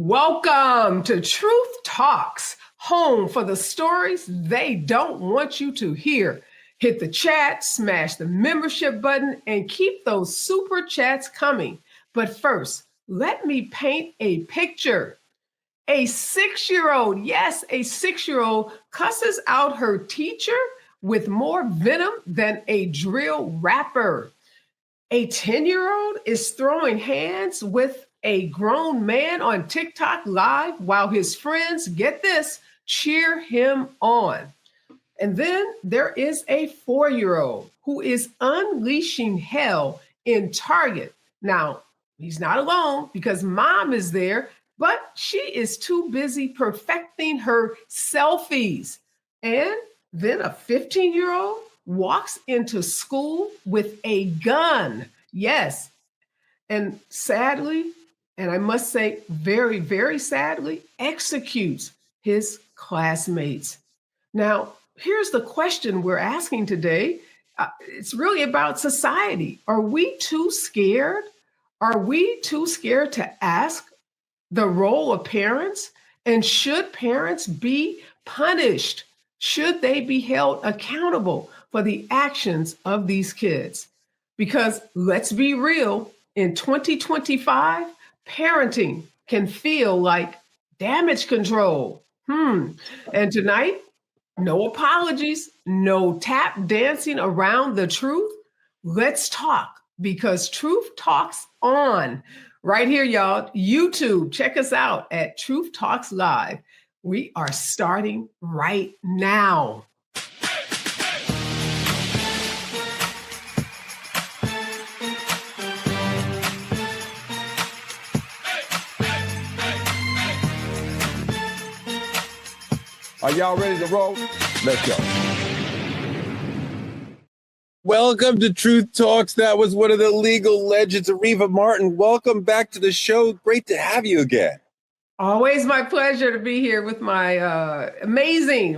Welcome to Truth Talks, home for the stories they don't want you to hear. Hit the chat, smash the membership button, and keep those super chats coming. But first, let me paint a picture. A 6-year-old, yes, a 6-year-old cusses out her teacher with more venom than a drill rapper. A 10-year-old is throwing hands with a grown man on TikTok Live while his friends, get this, cheer him on. And then there is a 4-year-old who is unleashing hell in Target. Now, he's not alone because mom is there, but she is too busy perfecting her selfies. And then a 15-year-old walks into school with a gun. Yes. And sadly, and I must say very, very sadly, executes his classmates. Now, here's the question we're asking today. It's really about society. Are we too scared? Are we too scared to ask the role of parents? And should parents be punished? Should they be held accountable for the actions of these kids? Because let's be real, in 2025, parenting can feel like damage control. And tonight, no apologies, no tap dancing around the truth. Let's talk, because truth talks on. Right here, y'all, YouTube, check us out at Truth Talks Live. We are starting right now. Are y'all ready to roll? Let's go. Welcome to Truth Talks. That was one of the legal legends, Areva Martin. Welcome back to the show. Great to have you again. Always my pleasure to be here with my amazing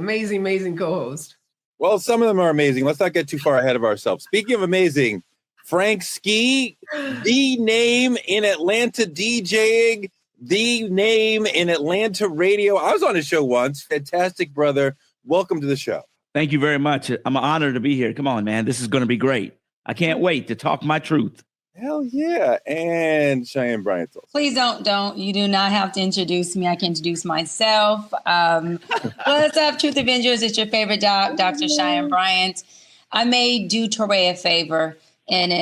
co-host. Well, some of them are amazing. Let's not get too far ahead of ourselves. Speaking of amazing, Frank Ski, the name in Atlanta DJing, the name in Atlanta radio. I was on his show once. Fantastic, brother. Welcome to the show. Thank you very much. I'm honored to be here. Come on, man. This is going to be great. I can't wait to talk my truth. Hell yeah. And Cheyenne Bryant. Please don't. You do not have to introduce me. I can introduce myself. What's up, Truth Avengers? It's your favorite doc, Dr. Cheyenne Bryant. I may do Toure a favor and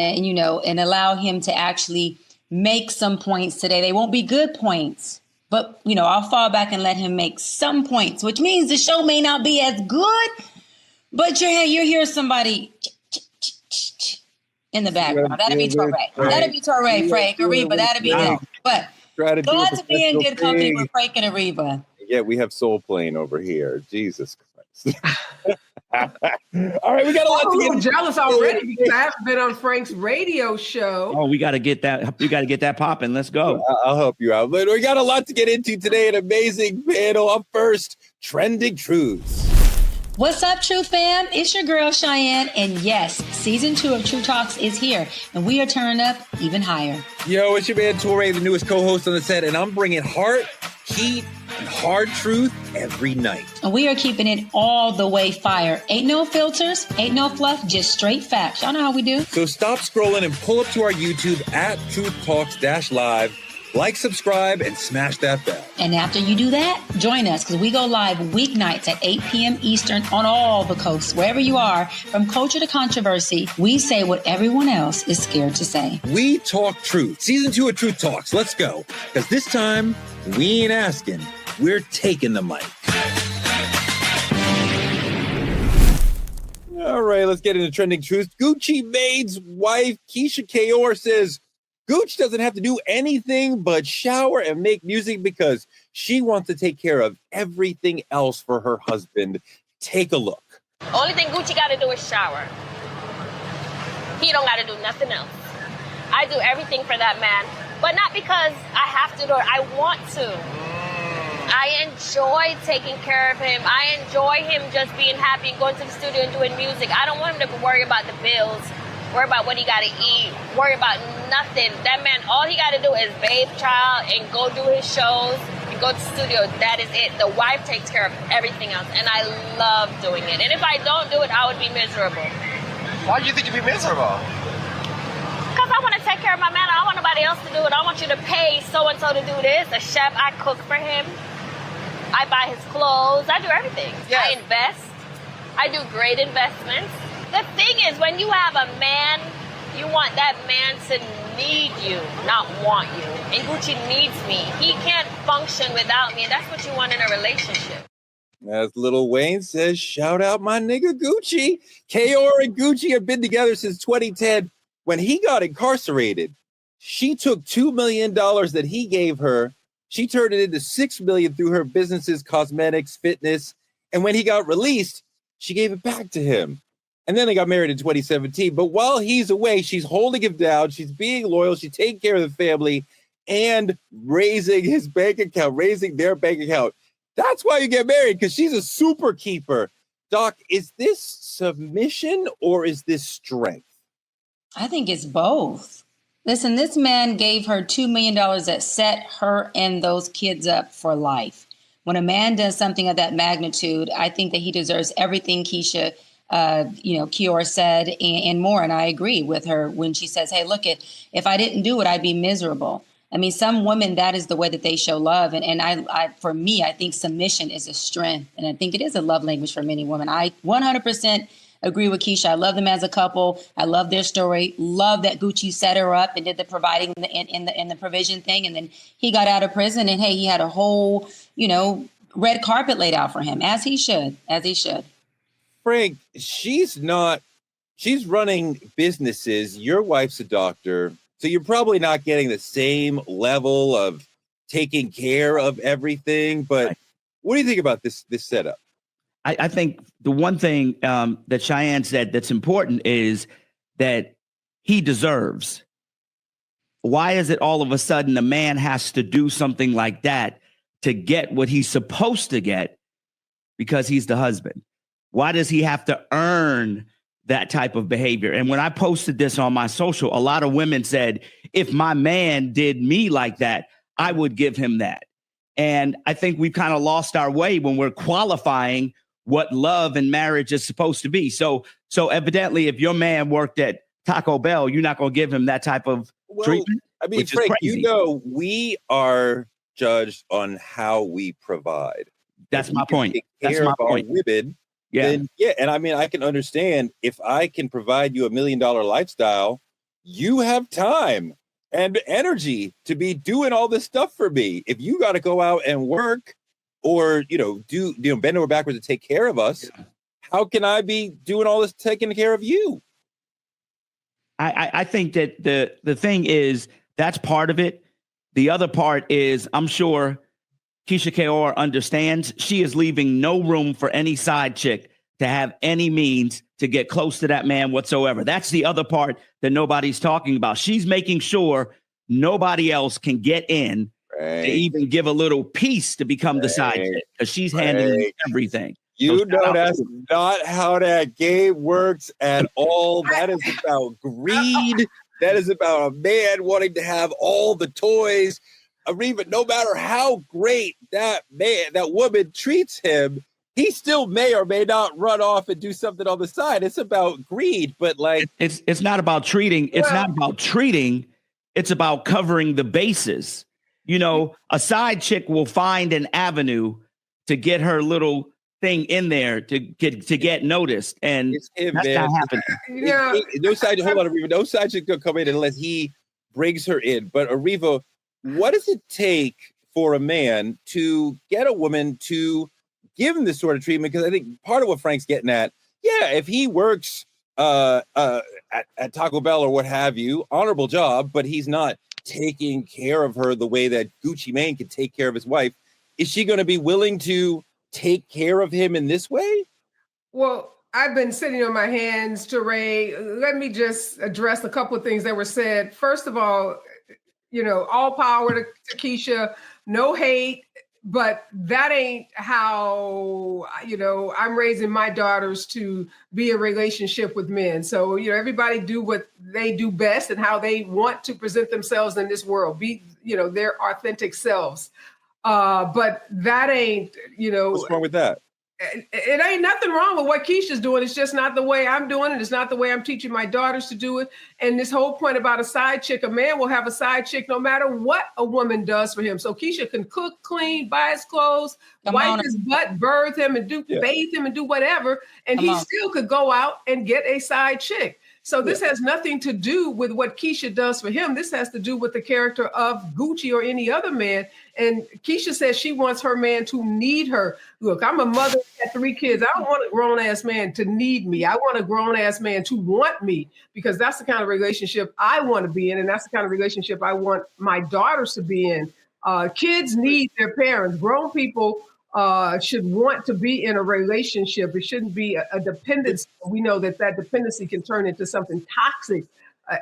allow him to actually make some points today. They won't be good points, but, I'll fall back and let him make some points, which means the show may not be as good, but you hear somebody in the background. That'll be Toure. That'll be Toure, Frank, Areva. That'll be them. But glad to be in good company with Frank and Areva. Yeah, we have soul playing over here. Jesus Christ. All right, we got a lot to get jealous already because I haven't been on Frank's radio show. Oh, we got to get that. We got to get that popping. Let's go. I'll help you out. But we got a lot to get into today. An amazing panel. Up first, trending truths. What's up, Truth fam? It's your girl, Cheyenne. And yes, season 2 of True Talks is here, and we are turning up even higher. Yo, it's your man, Toure, the newest co-host on the set, and I'm bringing heart, heat, and hard truth every night. And we are keeping it all the way fire. Ain't no filters, ain't no fluff, just straight facts. Y'all know how we do. So stop scrolling and pull up to our YouTube at Truth Talks-Live. Like, subscribe, and smash that bell. And after you do that, join us because we go live weeknights at 8 p.m. Eastern on all the coasts. Wherever you are, from culture to controversy, we say what everyone else is scared to say. We talk truth. Season 2 of Truth Talks. Let's go. Because this time, we ain't asking. We're taking the mic. All right, let's get into trending truth. Gucci Made's wife, Keyshia says, Gooch doesn't have to do anything but shower and make music because she wants to take care of everything else for her husband. Take a look. Only thing Gucci got to do is shower. He don't got to do nothing else. I do everything for that man, but not because I have to do it. I want to. I enjoy taking care of him. I enjoy him just being happy and going to the studio and doing music. I don't want him to worry about the bills. Worry about what he got to eat. Worry about nothing. That man, all he got to do is bathe child and go do his shows go to the studio, that is it. The wife takes care of everything else, and I love doing it. And if I don't do it, I would be miserable. Why do you think you'd be miserable? Because I want to take care of my man. I don't want nobody else to do it. I want you to pay so-and-so to do this. A chef, I cook for him. I buy his clothes. I do everything. Yes. I invest. I do great investments. The thing is, when you have a man, you want that man to need you, not want you. And Gucci needs me. He can't function without me, and that's what you want in a relationship. As Lil Wayne says, shout out my nigga Gucci. Kaor and Gucci have been together since 2010. When he got incarcerated, she took $2 million that he gave her. She turned it into $6 million through her businesses, cosmetics, fitness. And when he got released, she gave it back to him. And then they got married in 2017. But while he's away, she's holding him down. She's being loyal. She's taking care of the family and raising his bank account, raising their bank account. That's why you get married, because she's a super keeper. Doc, is this submission or is this strength? I think it's both. Listen, this man gave her $2 million that set her and those kids up for life. When a man does something of that magnitude, I think that he deserves everything Keyshia, Kior said and more. And I agree with her when she says, hey, look, if I didn't do it, I'd be miserable. I mean, some women, that is the way that they show love. And I for me, I think submission is a strength. And I think it is a love language for many women. I 100% agree with Keyshia. I love them as a couple. I love their story. Love that Gucci set her up and did the providing in the provision thing. And then he got out of prison and, hey, he had a whole, red carpet laid out for him, as he should. Frank, she's running businesses. Your wife's a doctor. So you're probably not getting the same level of taking care of everything. But right. What do you think about this setup? I think the one thing that Cheyenne said that's important is that he deserves. Why is it all of a sudden a man has to do something like that to get what he's supposed to get because he's the husband? Why does he have to earn that type of behavior? And when I posted this on my social, a lot of women said, if my man did me like that, I would give him that. And I think we've kind of lost our way when we're qualifying what love and marriage is supposed to be. So evidently, if your man worked at Taco Bell, you're not going to give him that type of treatment. I mean, Frank, we are judged on how we provide. That's my point. That's my point. Women, then, and I mean, I can understand if I can provide you $1 million lifestyle, you have time and energy to be doing all this stuff for me. If you got to go out and work, or, bend over backwards to take care of us, how can I be doing all this taking care of you? I think that the thing is, that's part of it. The other part is, I'm sure Keyshia Kaor understands she is leaving no room for any side chick to have any means to get close to that man whatsoever. That's the other part that nobody's talking about. She's making sure nobody else can get in to even give a little piece to become the side chick, because she's handling everything. That's not how that game works at all. That is about greed. That is about a man wanting to have all the toys. Areva, no matter how great that woman treats him, he still may or may not run off and do something on the side. It's about greed, but it's not about treating. It's not about treating. It's about covering the bases. A side chick will find an avenue to get her little thing in there to get noticed, and that's not happening. No side chick gonna come in unless he brings her in. But Areva, what does it take for a man to get a woman to give him this sort of treatment? Because I think part of what Frank's getting at, if he works at Taco Bell or what have you, honorable job, but he's not taking care of her the way that Gucci Mane could take care of his wife. Is she going to be willing to take care of him in this way? Well, I've been sitting on my hands, Toure. Let me just address a couple of things that were said. First of all, all power to Keyshia, no hate, but that ain't how, I'm raising my daughters to be a relationship with men. So, everybody do what they do best and how they want to present themselves in this world, be, their authentic selves. But that ain't, What's wrong with that? it ain't nothing wrong with what Keyshia's doing. It's just not the way I'm doing it. It's not the way I'm teaching my daughters to do it. And this whole point about a side chick, a man will have a side chick no matter what a woman does for him. So Keyshia can cook, clean, buy his clothes, wipe his butt, birth him, and bathe him and do whatever. And he still could go out and get a side chick. So this has nothing to do with what Keyshia does for him. This has to do with the character of Gucci or any other man. And Keyshia says she wants her man to need her. Look, I'm a mother at 3 kids. I don't want a grown-ass man to need me. I want a grown-ass man to want me, because that's the kind of relationship I want to be in. And that's the kind of relationship I want my daughters to be in. Kids need their parents. Grown people should want to be in a relationship. It shouldn't be a dependency. We know that dependency can turn into something toxic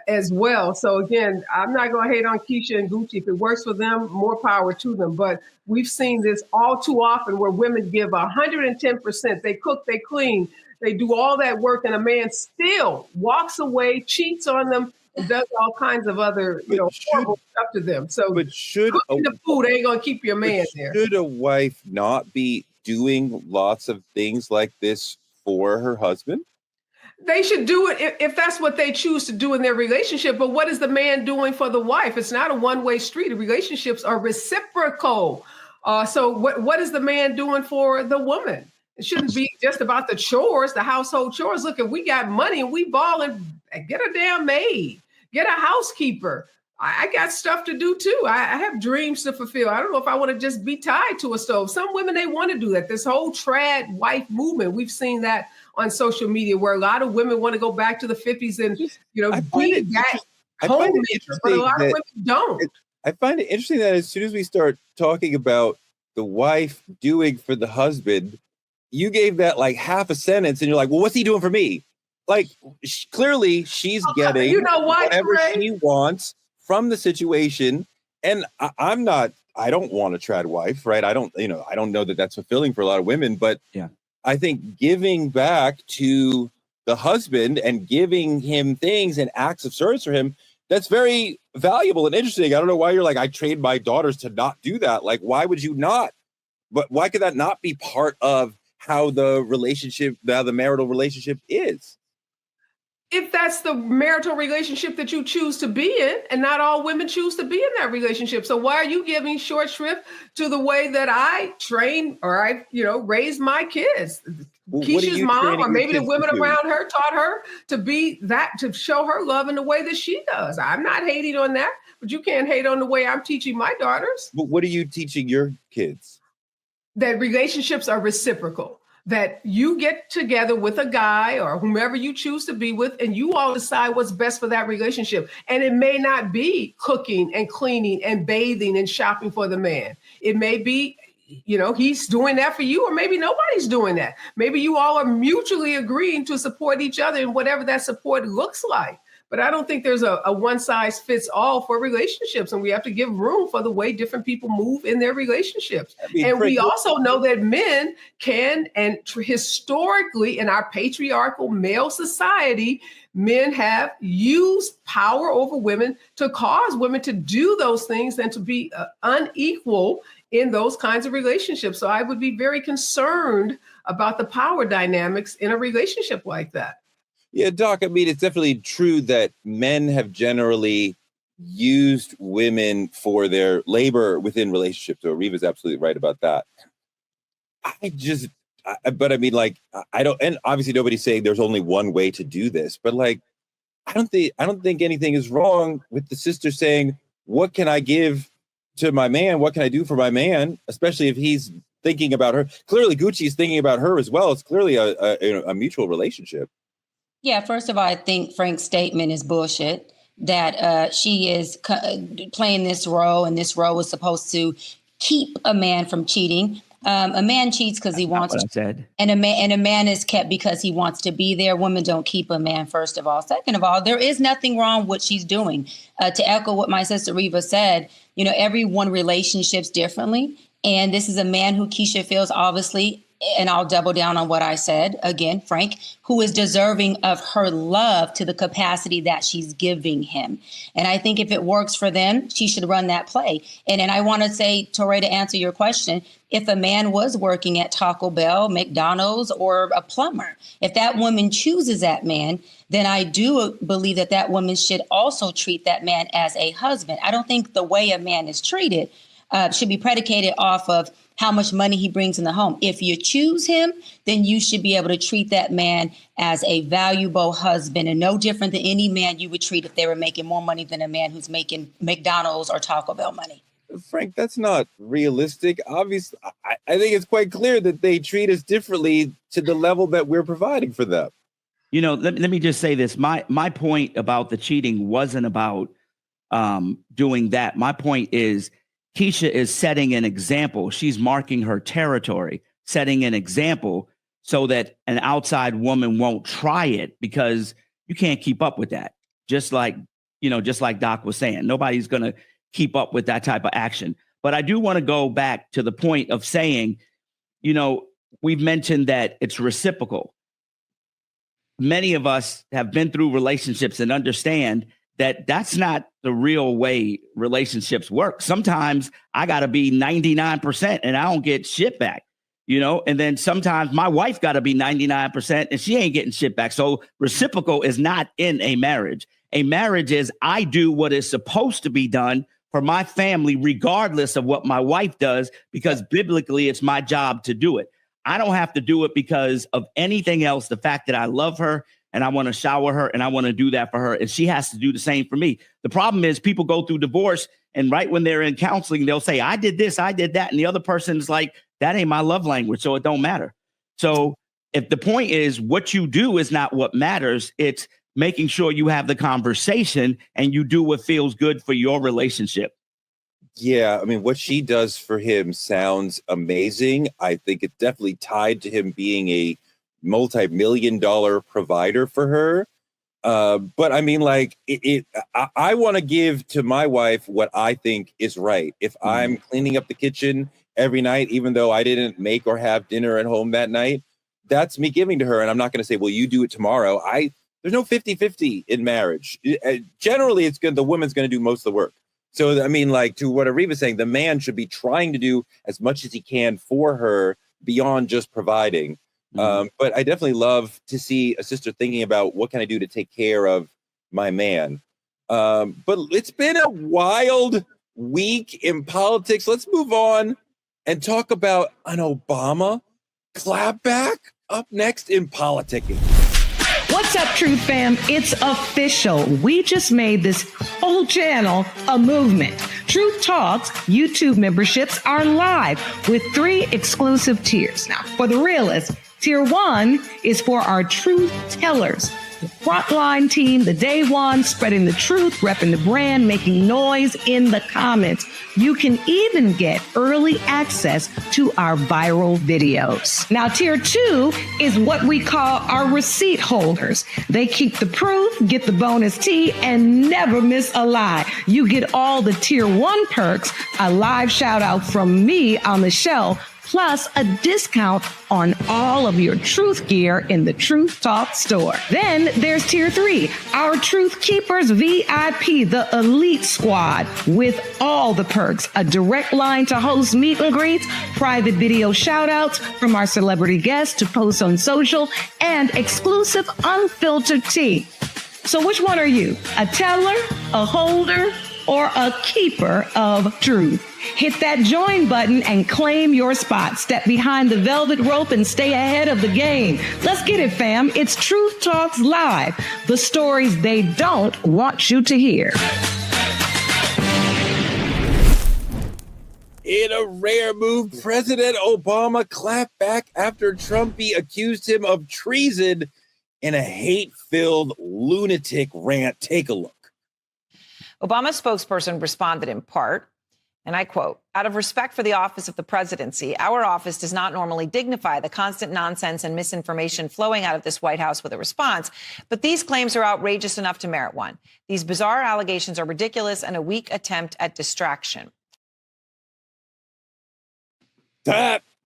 as well. So again, I'm not going to hate on Keyshia and Gucci. If it works for them, more power to them. But we've seen this all too often where women give 110%. They cook, they clean, they do all that work, and a man still walks away, cheats on them, and does all kinds of other, horrible stuff to them. So, but cooking the food ain't gonna keep your man there. Should a wife not be doing lots of things like this for her husband? They should do it if that's what they choose to do in their relationship. But what is the man doing for the wife? It's not a one-way street. Relationships are reciprocal. So what is the man doing for the woman? It shouldn't be just about the chores, the household chores. Look, if we got money and we ball and get a damn maid, get a housekeeper. I got stuff to do too. I have dreams to fulfill. I don't know if I want to just be tied to a stove. Some women, they want to do that. This whole trad wife movement, we've seen that on social media where a lot of women want to go back to the 50s and, be that homemaker, but a lot of women don't. I find it interesting that as soon as we start talking about the wife doing for the husband, you gave that like half a sentence and you're like, well, what's he doing for me? Like, clearly she's getting whatever she wants from the situation. And I don't want a trad wife, right? I don't know that that's fulfilling for a lot of women, but I think giving back to the husband and giving him things and acts of service for him, that's very valuable and interesting. I don't know why you're like, I trained my daughters to not do that. Like, why would you not? But why could that not be part of how the marital relationship is? If that's the marital relationship that you choose to be in, and not all women choose to be in that relationship. So why are you giving short shrift to the way that I train or I, raise my kids? Keyshia's mom, or maybe the women around her taught her to be that, to show her love in the way that she does. I'm not hating on that, but you can't hate on the way I'm teaching my daughters. But what are you teaching your kids? That relationships are reciprocal. That you get together with a guy or whomever you choose to be with, and you all decide what's best for that relationship. And it may not be cooking and cleaning and bathing and shopping for the man. It may be, he's doing that for you, or maybe nobody's doing that. Maybe you all are mutually agreeing to support each other in whatever that support looks like. But I don't think there's a one size fits all for relationships. And we have to give room for the way different people move in their relationships. And we also know that men can, and historically in our patriarchal male society, men have used power over women to cause women to do those things and to be unequal in those kinds of relationships. So I would be very concerned about the power dynamics in a relationship like that. Yeah, Doc, I mean, it's definitely true that men have generally used women for their labor within relationships. So Areva's absolutely right about that. But I mean, like, I don't, and obviously nobody's saying there's only one way to do this, but like, I don't think anything is wrong with the sister saying, what can I give to my man? What can I do for my man? Especially if he's thinking about her. Clearly, Gucci's thinking about her as well. It's clearly a mutual relationship. Yeah, first of all, I think Frank's statement is bullshit, that she is playing this role, and this role is supposed to keep a man from cheating. A man cheats because he wants to, and a man is kept because he wants to be there. Women don't keep a man, first of all. Second of all, there is nothing wrong with what she's doing. To echo what my sister Areva said, everyone relationships differently. And this is a man who Keyshia feels obviously and I'll double down on what I said again, Frank, who is deserving of her love to the capacity that she's giving him. And I think if it works for them, she should run that play. And I want to say, Toure, to answer your question, if a man was working at Taco Bell, McDonald's, or a plumber, if that woman chooses that man, then I do believe that that woman should also treat that man as a husband. I don't think the way a man is treated should be predicated off of how much money he brings in the home. If you choose him, then you should be able to treat that man as a valuable husband, and no different than any man you would treat if they were making more money than a man who's making McDonald's or Taco Bell money. Frank, that's not realistic. Obviously, I think it's quite clear that they treat us differently to the level that we're providing for them. You know, let me just say this. My point about the cheating wasn't about doing that. My point is Keyshia is setting an example. She's marking her territory, setting an example so that an outside woman won't try it, because you can't keep up with that. Just like Doc was saying, nobody's going to keep up with that type of action. But I do want to go back to the point of saying, you know, we've mentioned that it's reciprocal. Many of us have been through relationships and understand that that's not the real way relationships work. Sometimes I got to be 99% and I don't get shit back, you know, and then sometimes my wife got to be 99% and she ain't getting shit back. So reciprocal is not in a marriage. A marriage is I do what is supposed to be done for my family, regardless of what my wife does, because biblically it's my job to do it. I don't have to do it because of anything else. The fact that I love her and I want to shower her and I want to do that for her, and she has to do the same for me. The problem is people go through divorce, and right when they're in counseling, they'll say, I did this, I did that. And the other person's like, that ain't my love language, so it don't matter. So if the point is what you do is not what matters, it's making sure you have the conversation and you do what feels good for your relationship. Yeah, I mean, what she does for him sounds amazing. I think it's definitely tied to him being a multi-million-dollar provider for her. But I mean, like, I want to give to my wife what I think is right. If I'm cleaning up the kitchen every night, even though I didn't make or have dinner at home that night, that's me giving to her. And I'm not going to say, well, you do it tomorrow. There's no 50-50 in marriage. Generally, it's good. The woman's going to do most of the work. So, I mean, like, to what Areva's saying, the man should be trying to do as much as he can for her beyond just providing. But I definitely love to see a sister thinking about what can I do to take care of my man. But it's been a wild week in politics. Let's move on and talk about an Obama clapback up next in politicking. What's up, Truth Fam? It's official. We just made this whole channel a movement. Truth Talks YouTube memberships are live with 3 exclusive tiers. Now, for the realists, Tier 1 is for our truth tellers, the frontline team, the day one, spreading the truth, repping the brand, making noise in the comments. You can even get early access to our viral videos. Now, Tier 2 is what we call our receipt holders. They keep the proof, get the bonus tea, and never miss a lie. You get all the Tier 1 perks, a live shout out from me on the show, plus a discount on all of your truth gear in the Truth Talk store. Then there's Tier 3, our Truth Keepers VIP, the elite squad, with all the perks, a direct line to host meet and greets, private video shout outs from our celebrity guests to post on social, and exclusive unfiltered tea. So which one are you? A teller, a holder, or a keeper of truth? Hit that join button and claim your spot. Step behind the velvet rope and stay ahead of the game. Let's get it, fam. It's Truth Talks Live, the stories they don't want you to hear. In a rare move, President Obama clapped back after Trumpy accused him of treason in a hate-filled lunatic rant. Take a look. Obama's spokesperson responded in part, and I quote, "Out of respect for the office of the presidency, our office does not normally dignify the constant nonsense and misinformation flowing out of this White House with a response, but these claims are outrageous enough to merit one. These bizarre allegations are ridiculous and a weak attempt at distraction."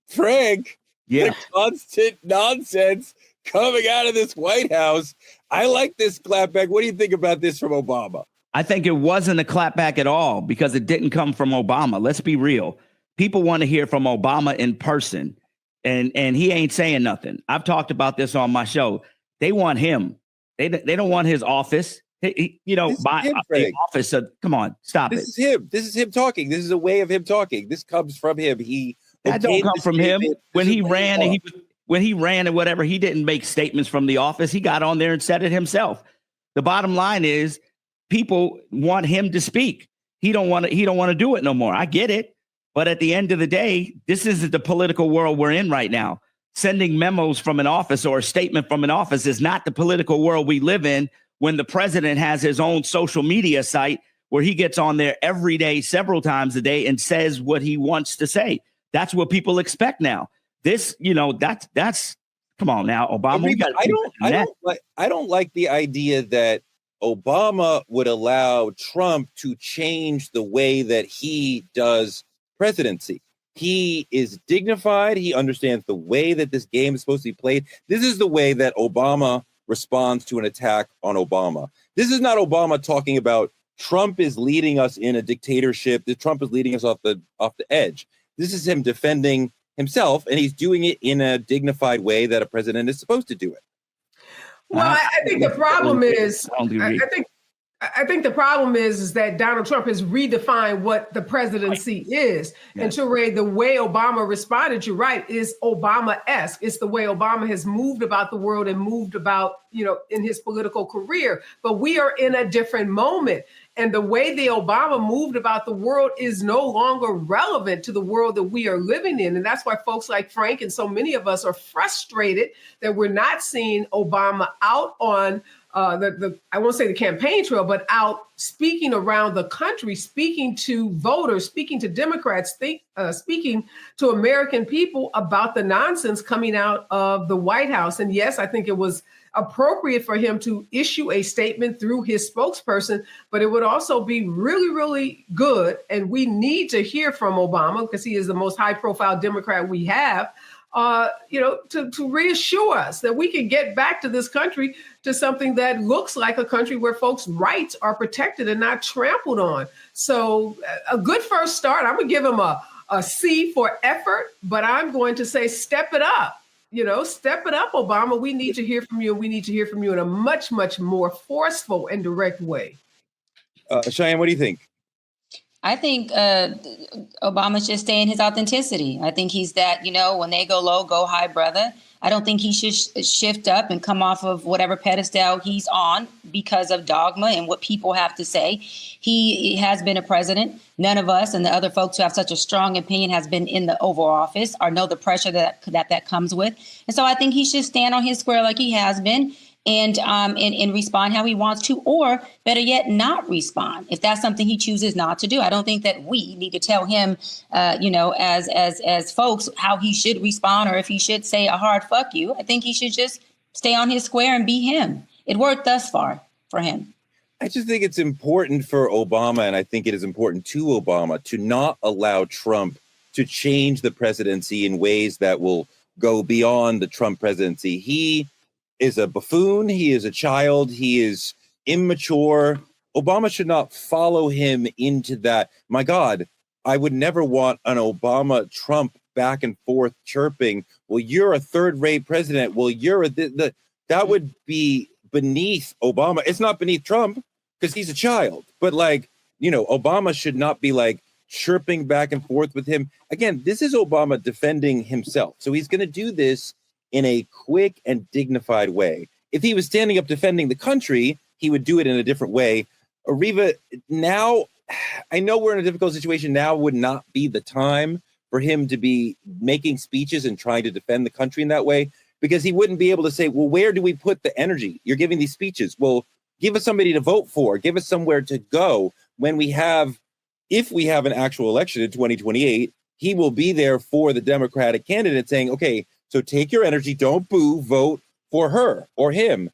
Frank, Yeah. The constant nonsense coming out of this White House. I like this clapback. What do you think about this from Obama? I think it wasn't a clapback at all because it didn't come from Obama. Let's be real. People want to hear from Obama in person, and he ain't saying nothing. I've talked about this on my show. They want him. They don't want his office. The office. Come on, stop it. This is him. This is him talking. This is a way of him talking. This comes from him. That don't come from him. When he ran and whatever, he didn't make statements from the office. He got on there and said it himself. The bottom line is people want him to speak. He don't want to do it no more. I get it. But at the end of the day, this isn't the political world we're in right now. Sending memos from an office or a statement from an office is not the political world we live in when the president has his own social media site where he gets on there every day, several times a day, and says what he wants to say. That's what people expect now. This, that's come on now, Obama. I don't like the idea that Obama would allow Trump to change the way that he does presidency. He is dignified. He understands the way that this game is supposed to be played. This is the way that Obama responds to an attack on Obama. This is not Obama talking about Trump is leading us in a dictatorship, that Trump is leading us off the edge. This is him defending himself, and he's doing it in a dignified way that a president is supposed to do it. Well, I think the problem is, I think the problem is that Donald Trump has redefined what the presidency is. Yeah. And Toure, the way Obama responded, you're right, is Obama-esque. It's the way Obama has moved about the world and moved about, in his political career. But we are in a different moment. And the way the Obama moved about the world is no longer relevant to the world that we are living in. And that's why folks like Frank and so many of us are frustrated that we're not seeing Obama out on I won't say the campaign trail, but out speaking around the country, speaking to voters, speaking to Democrats, speaking to American people about the nonsense coming out of the White House. And yes, I think it was appropriate for him to issue a statement through his spokesperson, but it would also be really, really good. And we need to hear from Obama because he is the most high profile Democrat we have. To reassure us that we can get back to this country to something that looks like a country where folks' rights are protected and not trampled on. So a good first start. I'm going to give him a C for effort, but I'm going to say step it up. Step it up, Obama. We need to hear from you, and we need to hear from you in a much, much more forceful and direct way. Cheyenne, what do you think? I think Obama should stay in his authenticity. I think he's that, when they go low, go high, brother. I don't think he should shift up and come off of whatever pedestal he's on because of dogma and what people have to say. He has been a president. None of us and the other folks who have such a strong opinion has been in the Oval Office or know the pressure that comes with. And so I think he should stand on his square like he has been and respond how he wants to, or better yet, not respond if that's something he chooses not to do. I don't think that we need to tell him, as folks, how he should respond or if he should say a hard fuck you. I think he should just stay on his square and be him. It worked thus far for him. I just think it's important for Obama, and I think it is important to Obama to not allow Trump to change the presidency in ways that will go beyond the Trump presidency. He is a buffoon. He is a child. He is immature. Obama should not follow him into that. My God, I would never want an Obama-Trump back and forth chirping. Well, you're a third-rate president. Well, you're that would be beneath Obama. It's not beneath Trump because he's a child. But Obama should not be chirping back and forth with him. Again, this is Obama defending himself. So he's going to do this in a quick and dignified way. If he was standing up defending the country, he would do it in a different way. Areva, now, I know we're in a difficult situation. Now would not be the time for him to be making speeches and trying to defend the country in that way, because he wouldn't be able to say, well, where do we put the energy? You're giving these speeches. Well, give us somebody to vote for. Give us somewhere to go when if we have an actual election in 2028, he will be there for the Democratic candidate saying, okay, so take your energy, don't boo, vote for her or him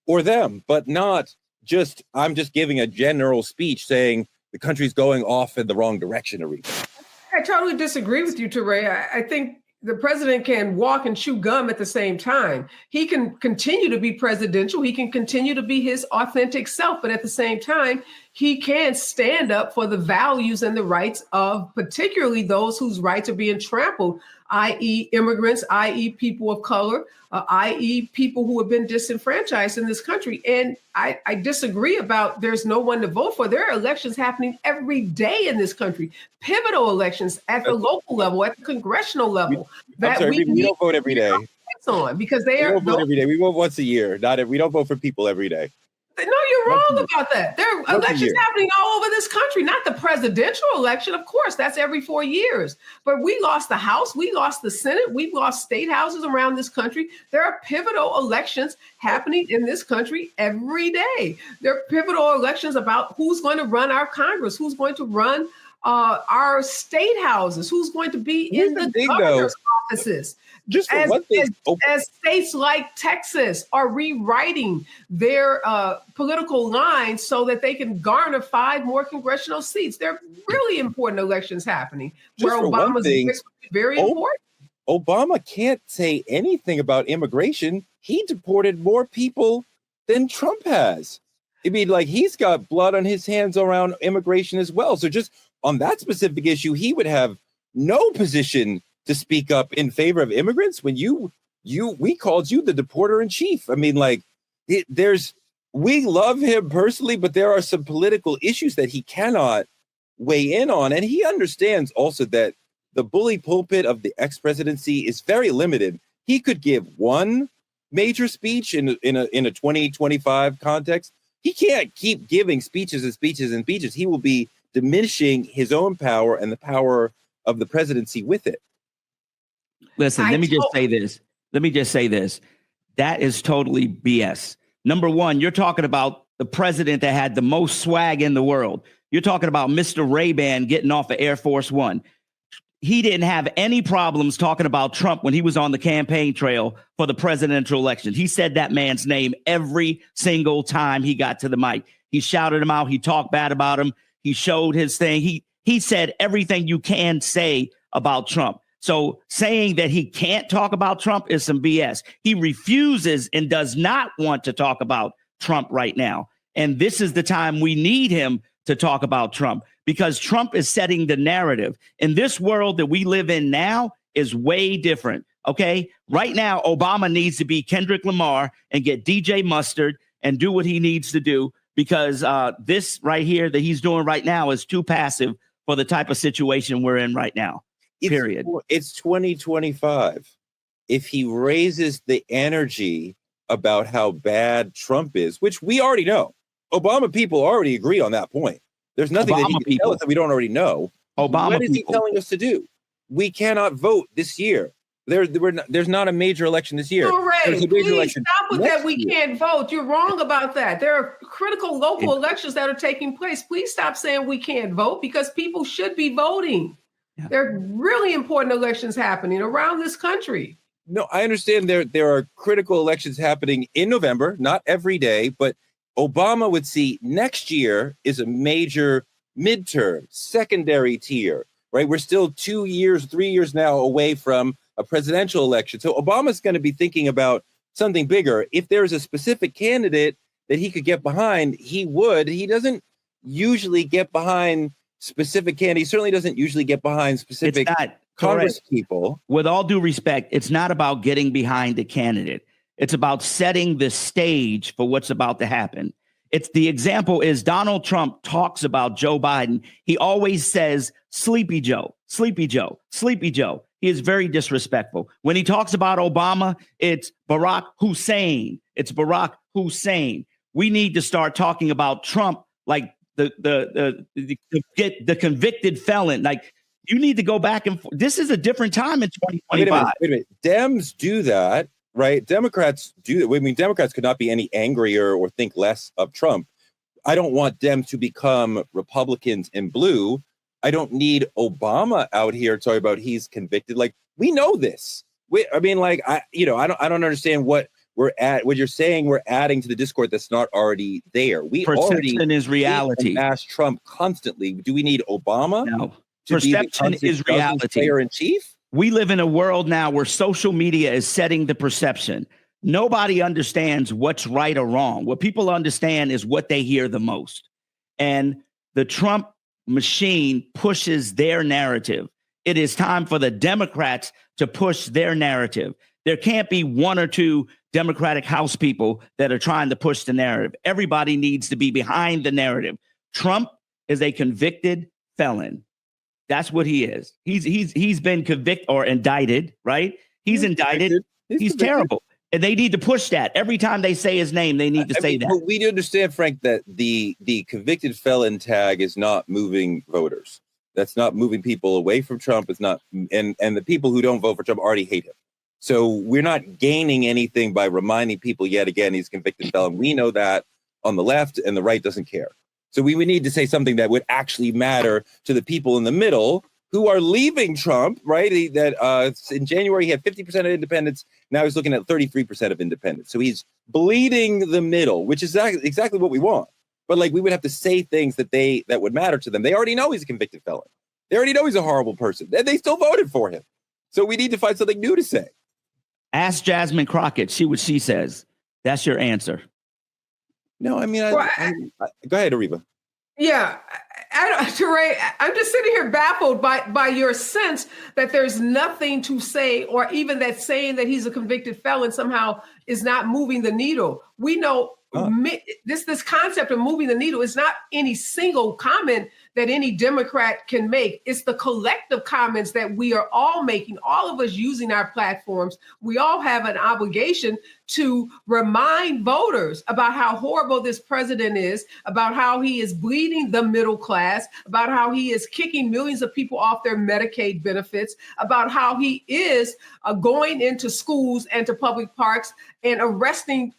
or them, but not just, I'm just giving a general speech saying the country's going off in the wrong direction, Areva. I totally disagree with you, Toure. I think the president can walk and chew gum at the same time. He can continue to be presidential. He can continue to be his authentic self, but at the same time, he can stand up for the values and the rights of particularly those whose rights are being trampled, i.e. immigrants, i.e. people of color, i.e. people who have been disenfranchised in this country. And I disagree about there's no one to vote for. There are elections happening every day in this country, pivotal elections at the local level, at the congressional level. We don't vote every day. On because they we are don't vote every day. We vote once a year. We don't vote for people every day. No, you're wrong about that. There are elections happening all over this country, not the presidential election. Of course, that's every 4 years. But we lost the House. We lost the Senate. We've lost state houses around this country. There are pivotal elections happening in this country every day. There are pivotal elections about who's going to run our Congress, who's going to run our state houses, who's going to be in the governor's offices. Just for one thing, as states like Texas are rewriting their political lines so that they can garner 5 more congressional seats. There are really important elections happening where Obama's very important. Obama can't say anything about immigration. He deported more people than Trump has. I mean, like, he's got blood on his hands around immigration as well. So just on that specific issue, he would have no position to speak up in favor of immigrants when we called you the deporter in chief. I mean, like, we love him personally, but there are some political issues that he cannot weigh in on. And he understands also that the bully pulpit of the ex-presidency is very limited. He could give one major speech in a 2025 context. He can't keep giving speeches and speeches and speeches. He will be diminishing his own power and the power of the presidency with it. Listen, let me just say this. That is totally BS. Number one, you're talking about the president that had the most swag in the world. You're talking about Mr. Ray-Ban getting off of Air Force One. He didn't have any problems talking about Trump when he was on the campaign trail for the presidential election. He said that man's name every single time he got to the mic. He shouted him out. He talked bad about him. He showed his thing. He said everything you can say about Trump. So saying that he can't talk about Trump is some BS. He refuses and does not want to talk about Trump right now. And this is the time we need him to talk about Trump, because Trump is setting the narrative. In this world that we live in now is way different. OK, right now, Obama needs to be Kendrick Lamar and get DJ Mustard and do what he needs to do, because this right here that he's doing right now is too passive for the type of situation we're in right now. Period. It's 2025. If he raises the energy about how bad Trump is, which we already know, Obama people already agree on that point. There's nothing that he can tell us that we don't already know. What is he telling us to do? We cannot vote this year. There's not a major election this year. Please stop with that. We can't vote. You're wrong about that. There are critical local elections that are taking place. Please stop saying we can't vote, because people should be voting. Yeah. There are really important elections happening around this country. No, I understand there are critical elections happening in November, not every day, but Obama would see next year is a major midterm, secondary tier, right? We're still 2 years, 3 years now away from a presidential election. So Obama's going to be thinking about something bigger. If there's a specific candidate that he could get behind, he would. He doesn't usually get behind specific candidates. He certainly doesn't usually get behind specific Congress people. With all due respect, it's not about getting behind a candidate. It's about setting the stage for what's about to happen. It's the example is Donald Trump talks about Joe Biden. He always says, Sleepy Joe, Sleepy Joe, Sleepy Joe. He is very disrespectful. When he talks about Obama, it's Barack Hussein. It's Barack Hussein. We need to start talking about Trump like the convicted felon. Like, you need to go back and this is a different time in 2025. Wait a minute. Dems do that, right? Democrats do that. I mean, Democrats could not be any angrier or think less of Trump. I don't want them to become Republicans in blue. I don't need Obama out here talking about he's convicted. Like, we know this. I don't understand what you're saying we're adding to the discord that's not already there. We Perception already is reality. Bash Trump constantly. Do we need Obama? No. Perception is reality. Player in chief? We live in a world now where social media is setting the perception. Nobody understands what's right or wrong. What people understand is what they hear the most. And the Trump machine pushes their narrative. It is time for the Democrats to push their narrative. There can't be one or two Democratic House people that are trying to push the narrative. Everybody needs to be behind the narrative. Trump is a convicted felon. That's what he is. He's been convicted or indicted, right? He's indicted. He's terrible. And they need to push that. Every time they say his name, they need to say that. But we do understand, Frank, that the convicted felon tag is not moving voters. That's not moving people away from Trump. It's not, and the people who don't vote for Trump already hate him. So we're not gaining anything by reminding people yet again he's a convicted felon. We know that on the left, and the right doesn't care. So we would need to say something that would actually matter to the people in the middle who are leaving Trump, right? In January, he had 50% of independents. Now he's looking at 33% of independents. So he's bleeding the middle, which is exactly what we want. But like, we would have to say things that would matter to them. They already know he's a convicted felon. They already know he's a horrible person, and they still voted for him. So we need to find something new to say. Ask Jasmine Crockett. See what she says. That's your answer. No, I mean, go ahead, Areva. Yeah, Toure, I'm just sitting here baffled by your sense that there's nothing to say, or even that saying that he's a convicted felon somehow is not moving the needle. We know this concept of moving the needle is not any single comment that any Democrat can make. It's the collective comments that we are all making, all of us using our platforms. We all have an obligation to remind voters about how horrible this president is, about how he is bleeding the middle class, about how he is kicking millions of people off their Medicaid benefits, about how he is going into schools and to public parks and arresting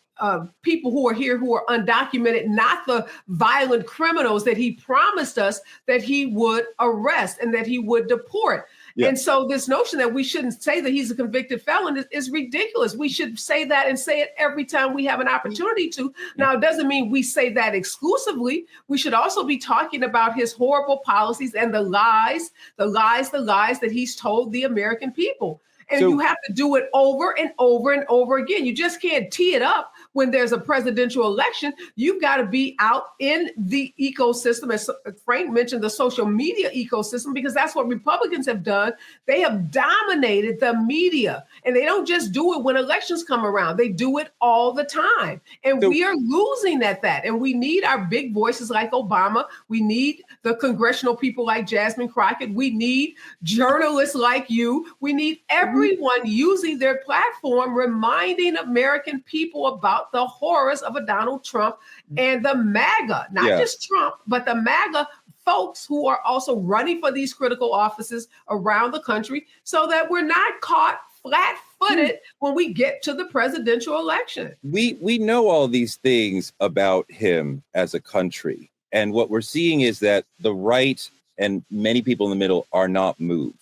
people who are here who are undocumented, not the violent criminals that he promised us that he would arrest and that he would deport. Yeah. And so this notion that we shouldn't say that he's a convicted felon is ridiculous. We should say that and say it every time we have an opportunity to. Now, it doesn't mean we say that exclusively. We should also be talking about his horrible policies and the lies that he's told the American people. And you have to do it over and over and over again. You just can't tee it up when there's a presidential election. You've got to be out in the ecosystem, as Frank mentioned, the social media ecosystem, because that's what Republicans have done. They have dominated the media, and they don't just do it when elections come around. They do it all the time. And we are losing at that. And we need our big voices like Obama. We need the congressional people like Jasmine Crockett. We need journalists like you. We need everyone using their platform, reminding American people about the horrors of a Donald Trump and the MAGA, not just Trump, but the MAGA folks who are also running for these critical offices around the country, so that we're not caught flat-footed when we get to the presidential election. We know all these things about him as a country. And what we're seeing is that the right and many people in the middle are not moved.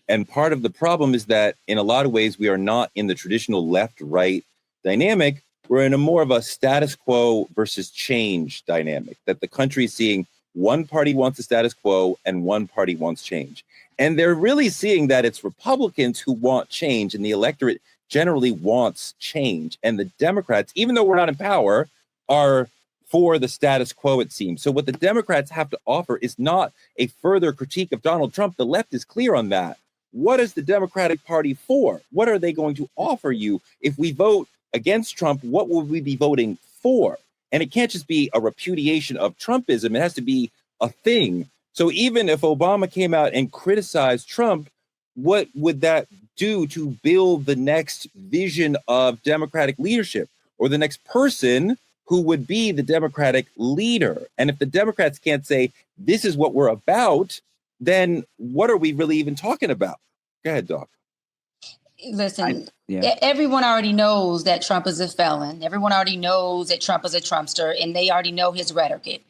And part of the problem is that in a lot of ways, we are not in the traditional left-right dynamic. We're in a more of a status quo versus change dynamic, that the country is seeing one party wants the status quo and one party wants change. And they're really seeing that it's Republicans who want change, and the electorate generally wants change. And the Democrats, even though we're not in power, are for the status quo, it seems. So what the Democrats have to offer is not a further critique of Donald Trump. The left is clear on that. What is the Democratic Party for? What are they going to offer you? If we vote against Trump, what will we be voting for? And it can't just be a repudiation of Trumpism. It has to be a thing. So even if Obama came out and criticized Trump, what would that do to build the next vision of Democratic leadership, or the next person who would be the Democratic leader? And if the Democrats can't say, this is what we're about, then what are we really even talking about? Go ahead, Doc. Listen, everyone already knows that Trump is a felon. Everyone already knows that Trump is a Trumpster, and they already know his rhetoric.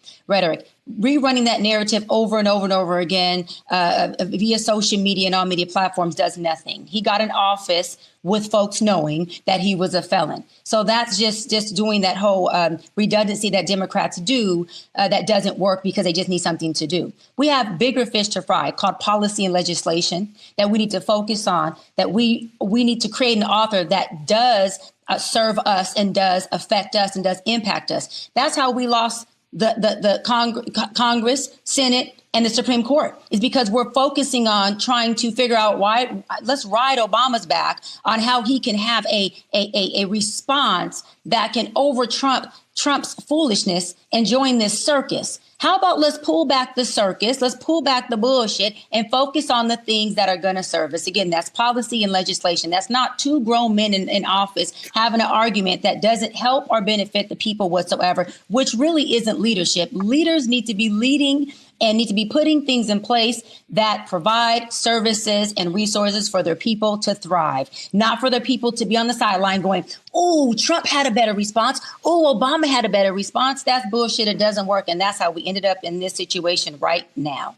rerunning that narrative over and over and over again via social media and all media platforms does nothing. He got in office with folks knowing that he was a felon. So that's just doing that whole redundancy that Democrats do that doesn't work because they just need something to do. We have bigger fish to fry called policy and legislation that we need to focus on, that we need to create an author that does serve us and does affect us and does impact us. That's how we lost the Congress, Senate, and the Supreme Court, is because we're focusing on trying to figure out why. Let's ride Obama's back on how he can have a response that can over Trump's foolishness and join this circus. How about let's pull back the circus, let's pull back the bullshit and focus on the things that are going to serve us. Again, that's policy and legislation. That's not two grown men in office having an argument that doesn't help or benefit the people whatsoever, which really isn't leadership. Leaders need to be leading and need to be putting things in place that provide services and resources for their people to thrive, not for their people to be on the sideline going, oh, Trump had a better response. Oh, Obama had a better response. That's bullshit. It doesn't work. And that's how we ended up in this situation right now.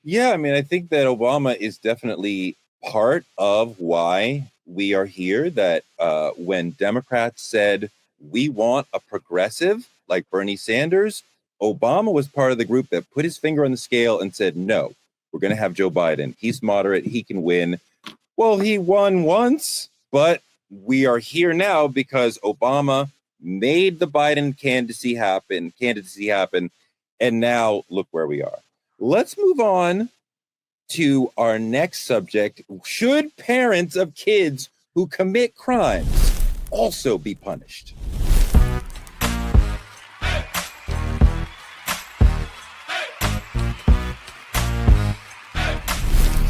Yeah, I mean, I think that Obama is definitely part of why we are here, that when Democrats said we want a progressive like Bernie Sanders, Obama was part of the group that put his finger on the scale and said, no, we're going to have Joe Biden. He's moderate. He can win. Well, he won once, but we are here now because Obama made the Biden candidacy happen. And now look where we are. Let's move on to our next subject. Should parents of kids who commit crimes also be punished?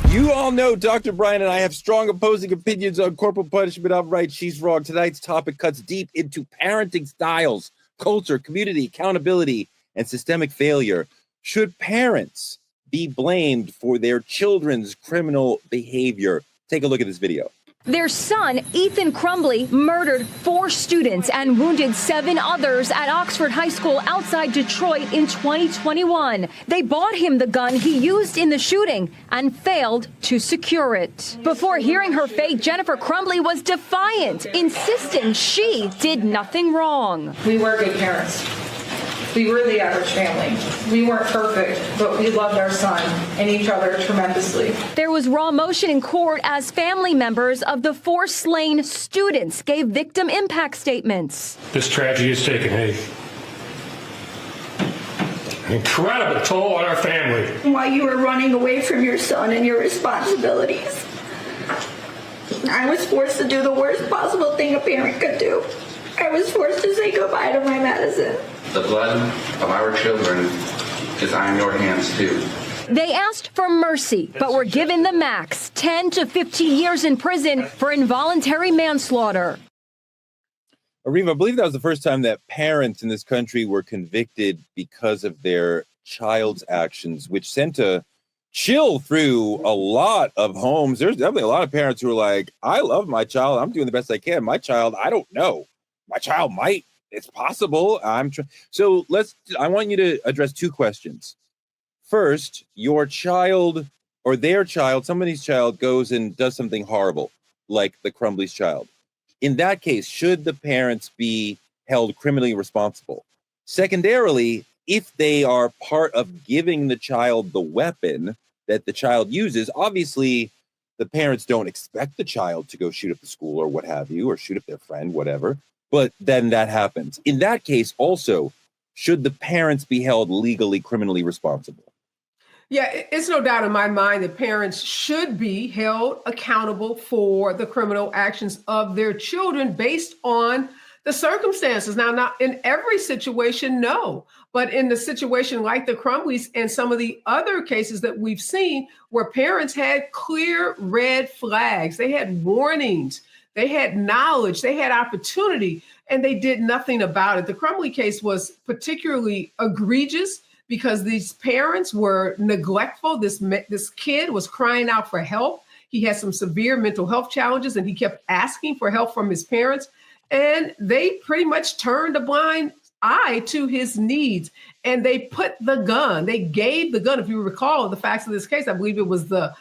You all know Dr. Bryant and I have strong opposing opinions on corporal punishment. I'm right, she's wrong. Tonight's topic cuts deep into parenting styles, culture, community, accountability, and systemic failure. Should parents be blamed for their children's criminal behavior? Take a look at this video. Their son, Ethan Crumbley, murdered 4 students and wounded 7 others at Oxford High School outside Detroit in 2021. They bought him the gun he used in the shooting and failed to secure it. Before hearing her fate, Jennifer Crumbley was defiant, insisting she did nothing wrong. We were good parents. We were the average family. We weren't perfect, but we loved our son and each other tremendously. There was raw emotion in court as family members of the 4 slain students gave victim impact statements. This tragedy has taken an incredible toll on our family. While you were running away from your son and your responsibilities, I was forced to do the worst possible thing a parent could do. I was forced to say goodbye to my medicine. The blood of our children is on your hands, too. They asked for mercy, but were given the max, 10 to 15 years in prison for involuntary manslaughter. Areva, I believe that was the first time that parents in this country were convicted because of their child's actions, which sent a chill through a lot of homes. There's definitely a lot of parents who are like, I love my child. I'm doing the best I can. My child, I don't know. My child might. It's possible. So I want you to address 2 questions. First, your child or their child, somebody's child goes and does something horrible, like the Crumbley's child. In that case, should the parents be held criminally responsible? Secondarily, if they are part of giving the child the weapon that the child uses, obviously the parents don't expect the child to go shoot up the school or what have you, or shoot up their friend, whatever. But then that happens. In that case, also, should the parents be held legally, criminally responsible? Yeah, it's no doubt in my mind that parents should be held accountable for the criminal actions of their children based on the circumstances. Now, not in every situation, no. But in the situation like the Crumbleys and some of the other cases that we've seen where parents had clear red flags, they had warnings, they had knowledge, they had opportunity, and they did nothing about it. The Crumbley case was particularly egregious because these parents were neglectful. This kid was crying out for help. He had some severe mental health challenges, and he kept asking for help from his parents. And they pretty much turned a blind eye to his needs. And they put the gun, they gave the gun. If you recall the facts of this case, I believe it was the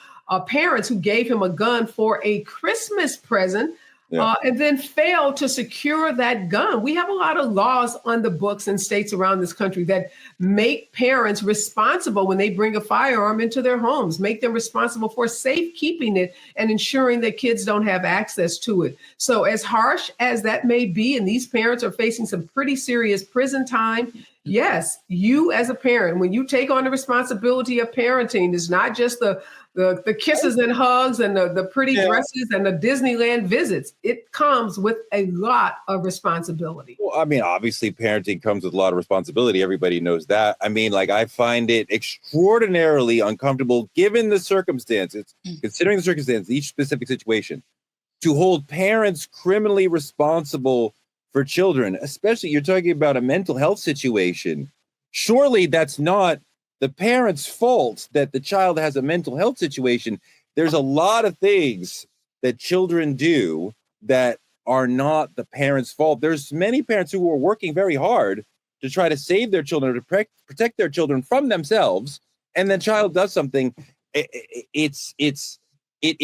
parents who gave him a gun for a Christmas present. And then failed to secure that gun. We have a lot of laws on the books in states around this country that make parents responsible when they bring a firearm into their homes, make them responsible for safekeeping it and ensuring that kids don't have access to it. So as harsh as that may be, and these parents are facing some pretty serious prison time, yes, you as a parent, when you take on the responsibility of parenting, it's not just the kisses and hugs and the pretty dresses and the Disneyland visits. It comes with a lot of responsibility. Well, I mean, obviously parenting comes with a lot of responsibility. Everybody knows that. I mean, like, I find it extraordinarily uncomfortable given the circumstances, considering the circumstances, each specific situation, to hold parents criminally responsible for children, especially you're talking about a mental health situation. Surely that's not the parent's fault that the child has a mental health situation. There's a lot of things that children do that are not the parent's fault. There's many parents who are working very hard to try to save their children, to protect their children from themselves, and the child does something. It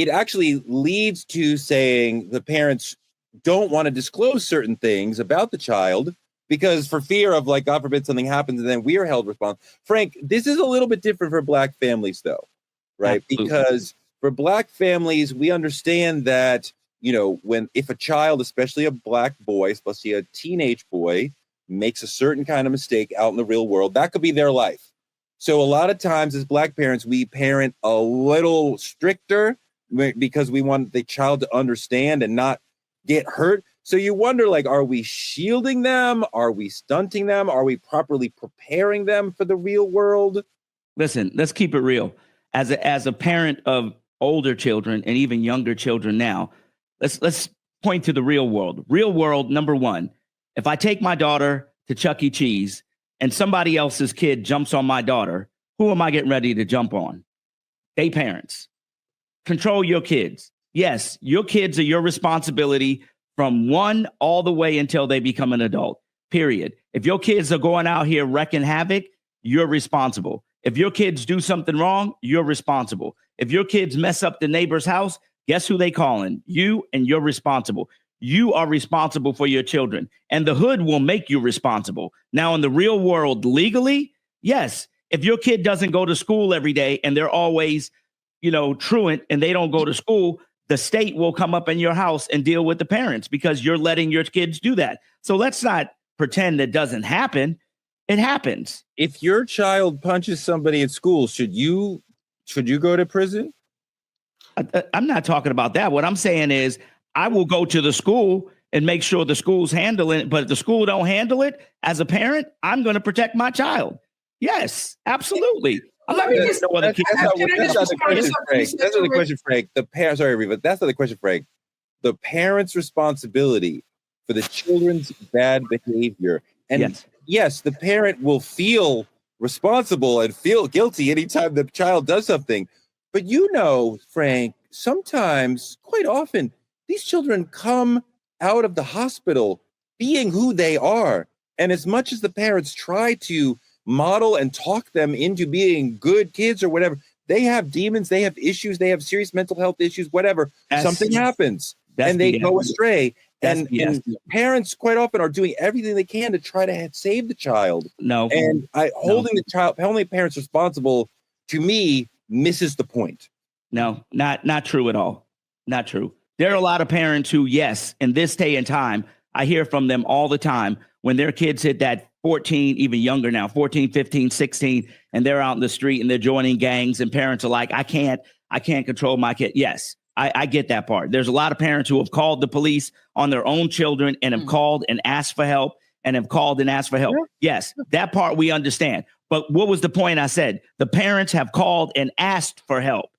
actually leads to saying the parents don't want to disclose certain things about the child because for fear of, like, God forbid something happens and then we are held responsible. Frank, this is a little bit different for Black families, though, right? Absolutely. Because for Black families, we understand that, you know, if a child, especially a Black boy, especially a teenage boy, makes a certain kind of mistake out in the real world, that could be their life. So a lot of times as Black parents, we parent a little stricter because we want the child to understand and not get hurt. So you wonder, like, are we shielding them? Are we stunting them? Are we properly preparing them for the real world? Listen, let's keep it real. As a parent of older children and even younger children now, let's point to the real world. Real world, number one, if I take my daughter to Chuck E. Cheese and somebody else's kid jumps on my daughter, who am I getting ready to jump on? They parents. Control your kids. Yes, your kids are your responsibility from 1 all the way until they become an adult, period. If your kids are going out here wrecking havoc, you're responsible. If your kids do something wrong, you're responsible. If your kids mess up the neighbor's house, guess who they calling? You, and you're responsible. You are responsible for your children, and the hood will make you responsible. Now, in the real world, legally, yes, if your kid doesn't go to school every day and they're always, truant and they don't go to school, the state will come up in your house and deal with the parents because you're letting your kids do that. So let's not pretend it doesn't happen. It happens. If your child punches somebody at school, should you go to prison? I'm not talking about that. What I'm saying is I will go to the school and make sure the school's handling it. But if the school don't handle it, as a parent, I'm going to protect my child. Yes, absolutely. That's not the question, Frank. That's not the question, Frank. Sorry, Areva. That's not the question, Frank. The parent's responsibility for the children's bad behavior. And yes, the parent will feel responsible and feel guilty anytime the child does something. But Frank, sometimes, quite often, these children come out of the hospital being who they are. And as much as the parents try to model and talk them into being good kids or whatever, they have demons, they have issues, they have serious mental health issues, whatever. Something happens and they go astray. And parents quite often are doing everything they can to try to save the child. Holding the parents responsible, to me, misses the point. No, not true at all. Not true. There are a lot of parents who, yes, in this day and time, I hear from them all the time when their kids hit that 14, even younger now, 14, 15, 16, and they're out in the street and they're joining gangs and parents are like, I can't control my kid. Yes, I get that part. There's a lot of parents who have called the police on their own children and have called and asked for help Yes, that part we understand. But what was the point I said? The parents have called and asked for help.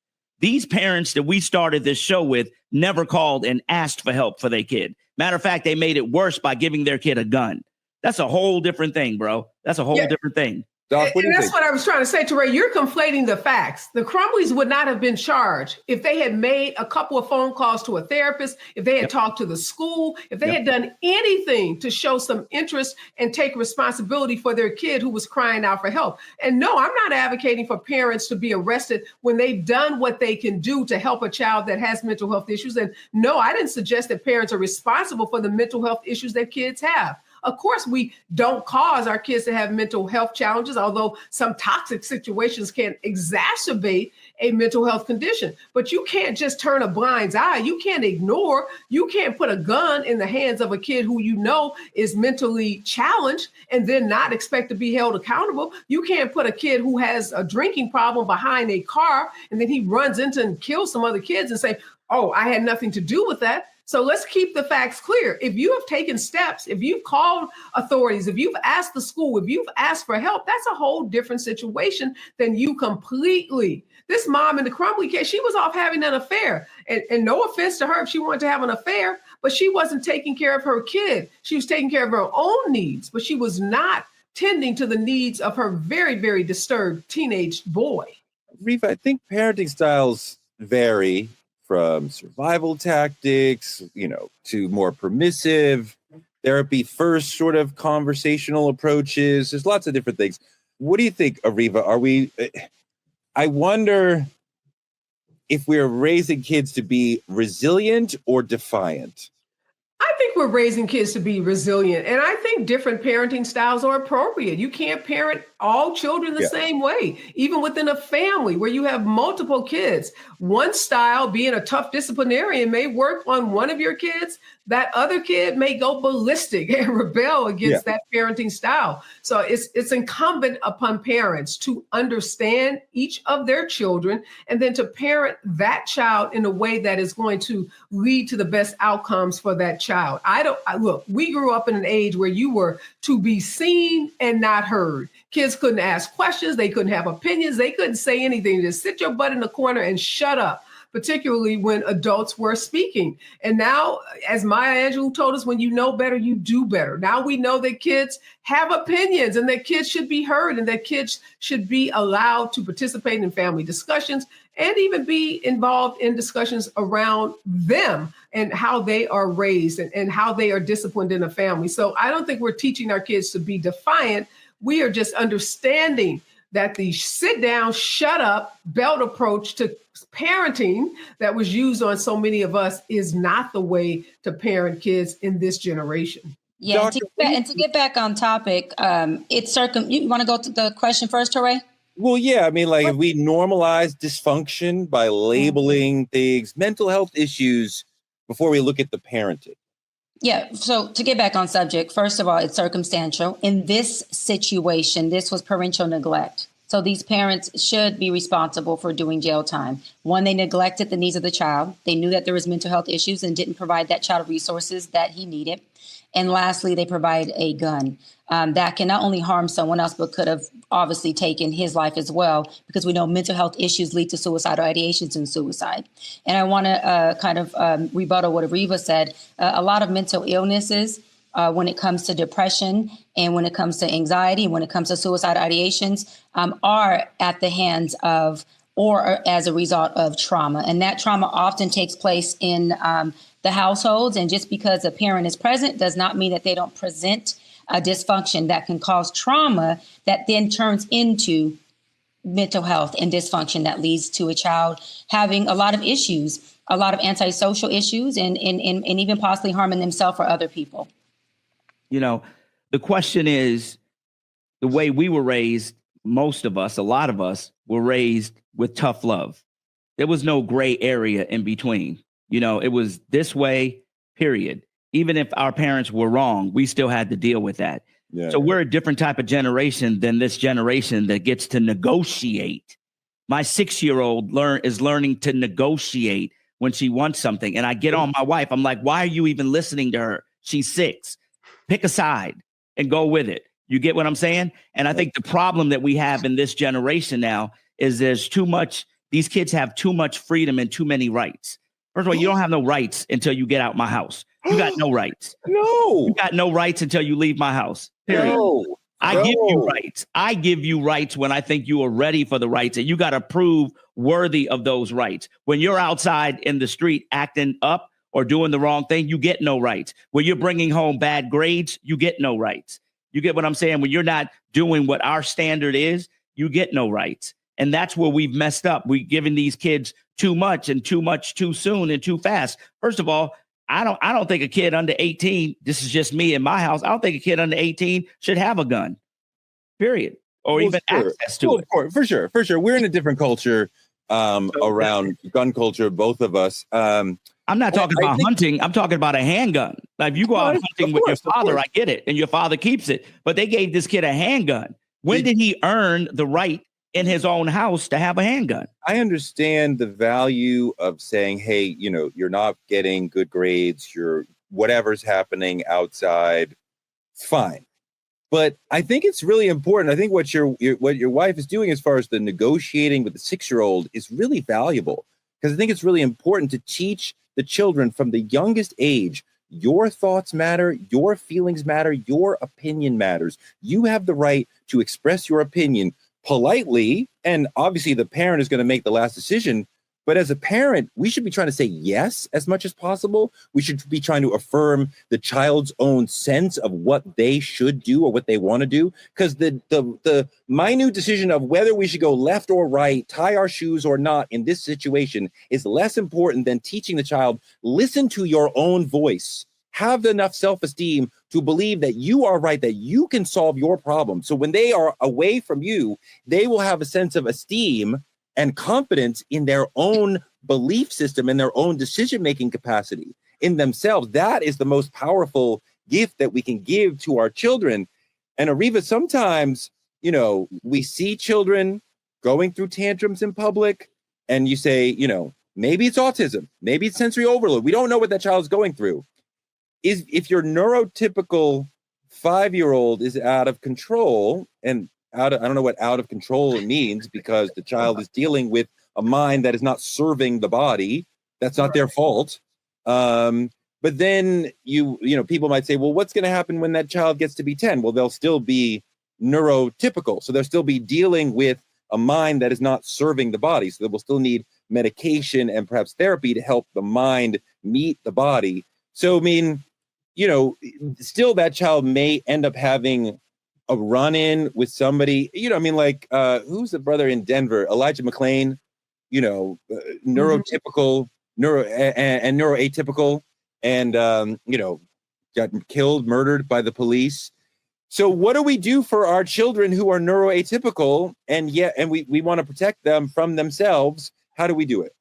These parents that we started this show with never called and asked for help for their kid. Matter of fact, they made it worse by giving their kid a gun. That's a whole different thing, bro. That's a whole different thing. Doc, what do you that's think? what I was trying to say, Toure. You're conflating the facts. The Crumblies would not have been charged if they had made a couple of phone calls to a therapist, if they had talked to the school, if they had done anything to show some interest and take responsibility for their kid who was crying out for help. And no, I'm not advocating for parents to be arrested when they've done what they can do to help a child that has mental health issues. And no, I didn't suggest that parents are responsible for the mental health issues that kids have. Of course, we don't cause our kids to have mental health challenges, although some toxic situations can exacerbate a mental health condition. But you can't just turn a blind eye. You can't ignore. You can't put a gun in the hands of a kid who you know is mentally challenged and then not expect to be held accountable. You can't put a kid who has a drinking problem behind a car and then he runs into and kills some other kids and say, oh, I had nothing to do with that. So let's keep the facts clear. If you have taken steps, if you've called authorities, if you've asked the school, if you've asked for help, that's a whole different situation than you completely. This mom in the Crumbly case, she was off having an affair. And no offense to her if she wanted to have an affair, but she wasn't taking care of her kid. She was taking care of her own needs, but she was not tending to the needs of her very, very disturbed teenage boy. Areva, I think parenting styles vary from survival tactics, to more permissive, therapy first sort of conversational approaches. There's lots of different things. What do you think, Areva? I wonder if we're raising kids to be resilient or defiant. I think we're raising kids to be resilient. And I think different parenting styles are appropriate. You can't parent all children the same way, even within a family where you have multiple kids. One style, being a tough disciplinarian, may work on one of your kids. That other kid may go ballistic and rebel against that parenting style. So it's incumbent upon parents to understand each of their children and then to parent that child in a way that is going to lead to the best outcomes for that child. Look, we grew up in an age where you were to be seen and not heard. Kids couldn't ask questions. They couldn't have opinions. They couldn't say anything. Just sit your butt in the corner and shut up, particularly when adults were speaking. And now, as Maya Angelou told us, when you know better, you do better. Now we know that kids have opinions and that kids should be heard and that kids should be allowed to participate in family discussions and even be involved in discussions around them and how they are raised and how they are disciplined in a family. So I don't think we're teaching our kids to be defiant. We are just understanding that the sit down, shut up, belt approach to parenting that was used on so many of us is not the way to parent kids in this generation. Yeah, and to get back on topic, you want to go to the question first, Toure? Well, yeah, I mean, if we normalize dysfunction by labeling things, mental health issues, before we look at the parenting. Yeah. So to get back on subject, first of all, it's circumstantial. In this situation, this was parental neglect. So these parents should be responsible for doing jail time. One, they neglected the needs of the child. They knew that there was mental health issues and didn't provide that child resources that he needed. And lastly, they provide a gun that can not only harm someone else, but could have obviously taken his life as well, because we know mental health issues lead to suicidal ideations and suicide. And I want to rebuttal what Areva said. A lot of mental illnesses, when it comes to depression and when it comes to anxiety, when it comes to suicidal ideations, are at the hands of or as a result of trauma. And that trauma often takes place in the households. And just because a parent is present does not mean that they don't present a dysfunction that can cause trauma that then turns into mental health and dysfunction that leads to a child having a lot of issues, a lot of antisocial issues, and even possibly harming themselves or other people. The question is, the way we were raised, most of us, a lot of us were raised with tough love. There was no gray area in between. It was this way, period. Even if our parents were wrong, we still had to deal with that. Yeah. So we're a different type of generation than this generation that gets to negotiate. My 6-year-old is learning to negotiate when she wants something. And I get on my wife. I'm like, why are you even listening to her? She's 6. Pick a side and go with it. You get what I'm saying? And I think the problem that we have in this generation now is these kids have too much freedom and too many rights. First of all, you don't have no rights until you get out my house. You got no rights. No. You got no rights until you leave my house. Period. No. I give you rights. I give you rights when I think you are ready for the rights, and you got to prove worthy of those rights. When you're outside in the street acting up or doing the wrong thing, you get no rights. When you're bringing home bad grades, you get no rights. You get what I'm saying? When you're not doing what our standard is, you get no rights. And that's where we've messed up. We've given these kids too much too soon and too fast. First of all, I don't think a kid under 18, this is just me in my house, I don't think a kid under 18 should have a gun, period, or even access to it. For sure. We're in a different culture around gun culture, both of us. I'm not talking about hunting. I'm talking about a handgun. Like, if you go out hunting with your father, I get it, and your father keeps it. But they gave this kid a handgun. When did he earn the right in his own house to have a handgun? I understand the value of saying, hey, you're not getting good grades, whatever's happening outside, fine. But I think it's really important. I think what your wife is doing as far as the negotiating with the 6-year-old is really valuable, because I think it's really important to teach the children from the youngest age, your thoughts matter, your feelings matter, your opinion matters. You have the right to express your opinion politely, and obviously the parent is going to make the last decision. But as a parent, we should be trying to say yes as much as possible. We should be trying to affirm the child's own sense of what they should do or what they want to do. Because the minute decision of whether we should go left or right, tie our shoes or not in this situation is less important than teaching the child, listen to your own voice. Have enough self-esteem to believe that you are right, that you can solve your problem. So when they are away from you, they will have a sense of esteem and confidence in their own belief system and their own decision-making capacity in themselves. That is the most powerful gift that we can give to our children. And Areva, sometimes, we see children going through tantrums in public, and you say, maybe it's autism, maybe it's sensory overload. We don't know what that child is going through. If your neurotypical 5-year-old is out of control, and I don't know what out of control means, because the child is dealing with a mind that is not serving the body. That's not their fault. But then people might say, well, what's going to happen when that child gets to be 10? Well, they'll still be neurotypical. So they'll still be dealing with a mind that is not serving the body. So they will still need medication and perhaps therapy to help the mind meet the body. So, still that child may end up having a run-in with somebody, who's the brother in Denver, Elijah McClain, neurotypical, neuroatypical, and, got killed, murdered by the police. So what do we do for our children who are neuroatypical and we want to protect them from themselves? How do we do it?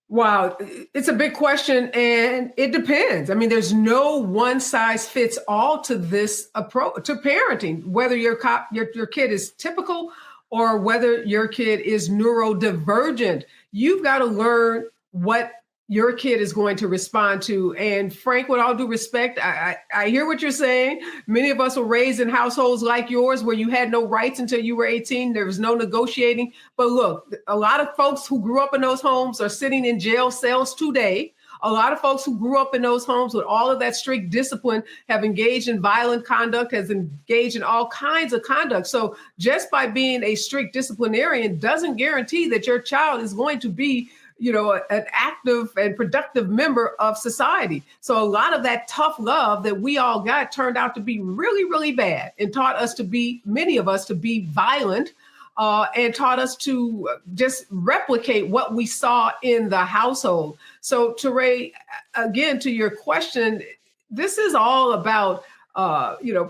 Wow, it's a big question, and it depends. I mean, there's no one size fits all to this approach to parenting, whether your kid is typical or whether your kid is neurodivergent. You've got to learn what your kid is going to respond to. And Frank, with all due respect, I hear what you're saying. Many of us were raised in households like yours where you had no rights until you were 18. There was no negotiating. But look, a lot of folks who grew up in those homes are sitting in jail cells today. A lot of folks who grew up in those homes with all of that strict discipline have engaged in violent conduct, has engaged in all kinds of conduct. So just by being a strict disciplinarian doesn't guarantee that your child is going to be an active and productive member of society. So a lot of that tough love that we all got turned out to be really, really bad, and taught us many of us to be violent, and taught us to just replicate what we saw in the household. So Toure, again, to your question, this is all about,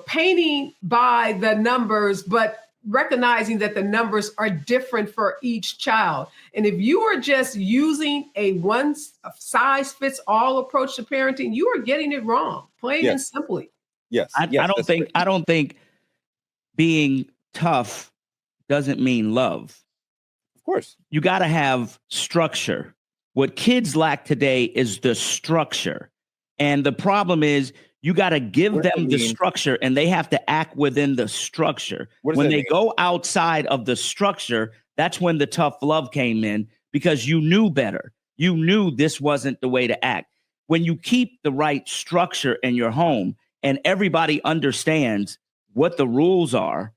painting by the numbers, but recognizing that the numbers are different for each child. And if you are just using a one size fits all approach to parenting, you are getting it wrong, plain and simply. Yes. I don't think being tough doesn't mean love. Of course. You got to have structure. What kids lack today is the structure. And the problem is, you got to give them the structure, and they have to act within the structure. When they go outside of the structure, that's when the tough love came in, because you knew better. You knew this wasn't the way to act. When you keep the right structure in your home and everybody understands what the rules are,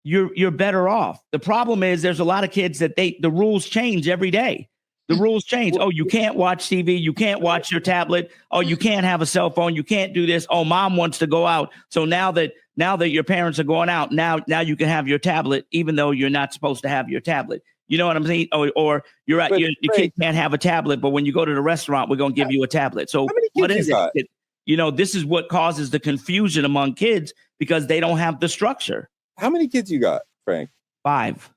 you're better off. The problem is there's a lot of kids that the rules change every day. The rules change. Oh, you can't watch TV. You can't watch your tablet. Oh, you can't have a cell phone. You can't do this. Oh, mom wants to go out. So now that your parents are going out, now you can have your tablet, even though you're not supposed to have your tablet. You know what I'm saying? Or you're at your kid can't have a tablet, but when you go to the restaurant, we're going to give you a tablet. So what is it? This is what causes the confusion among kids because they don't have the structure. How many kids you got, Frank? 5.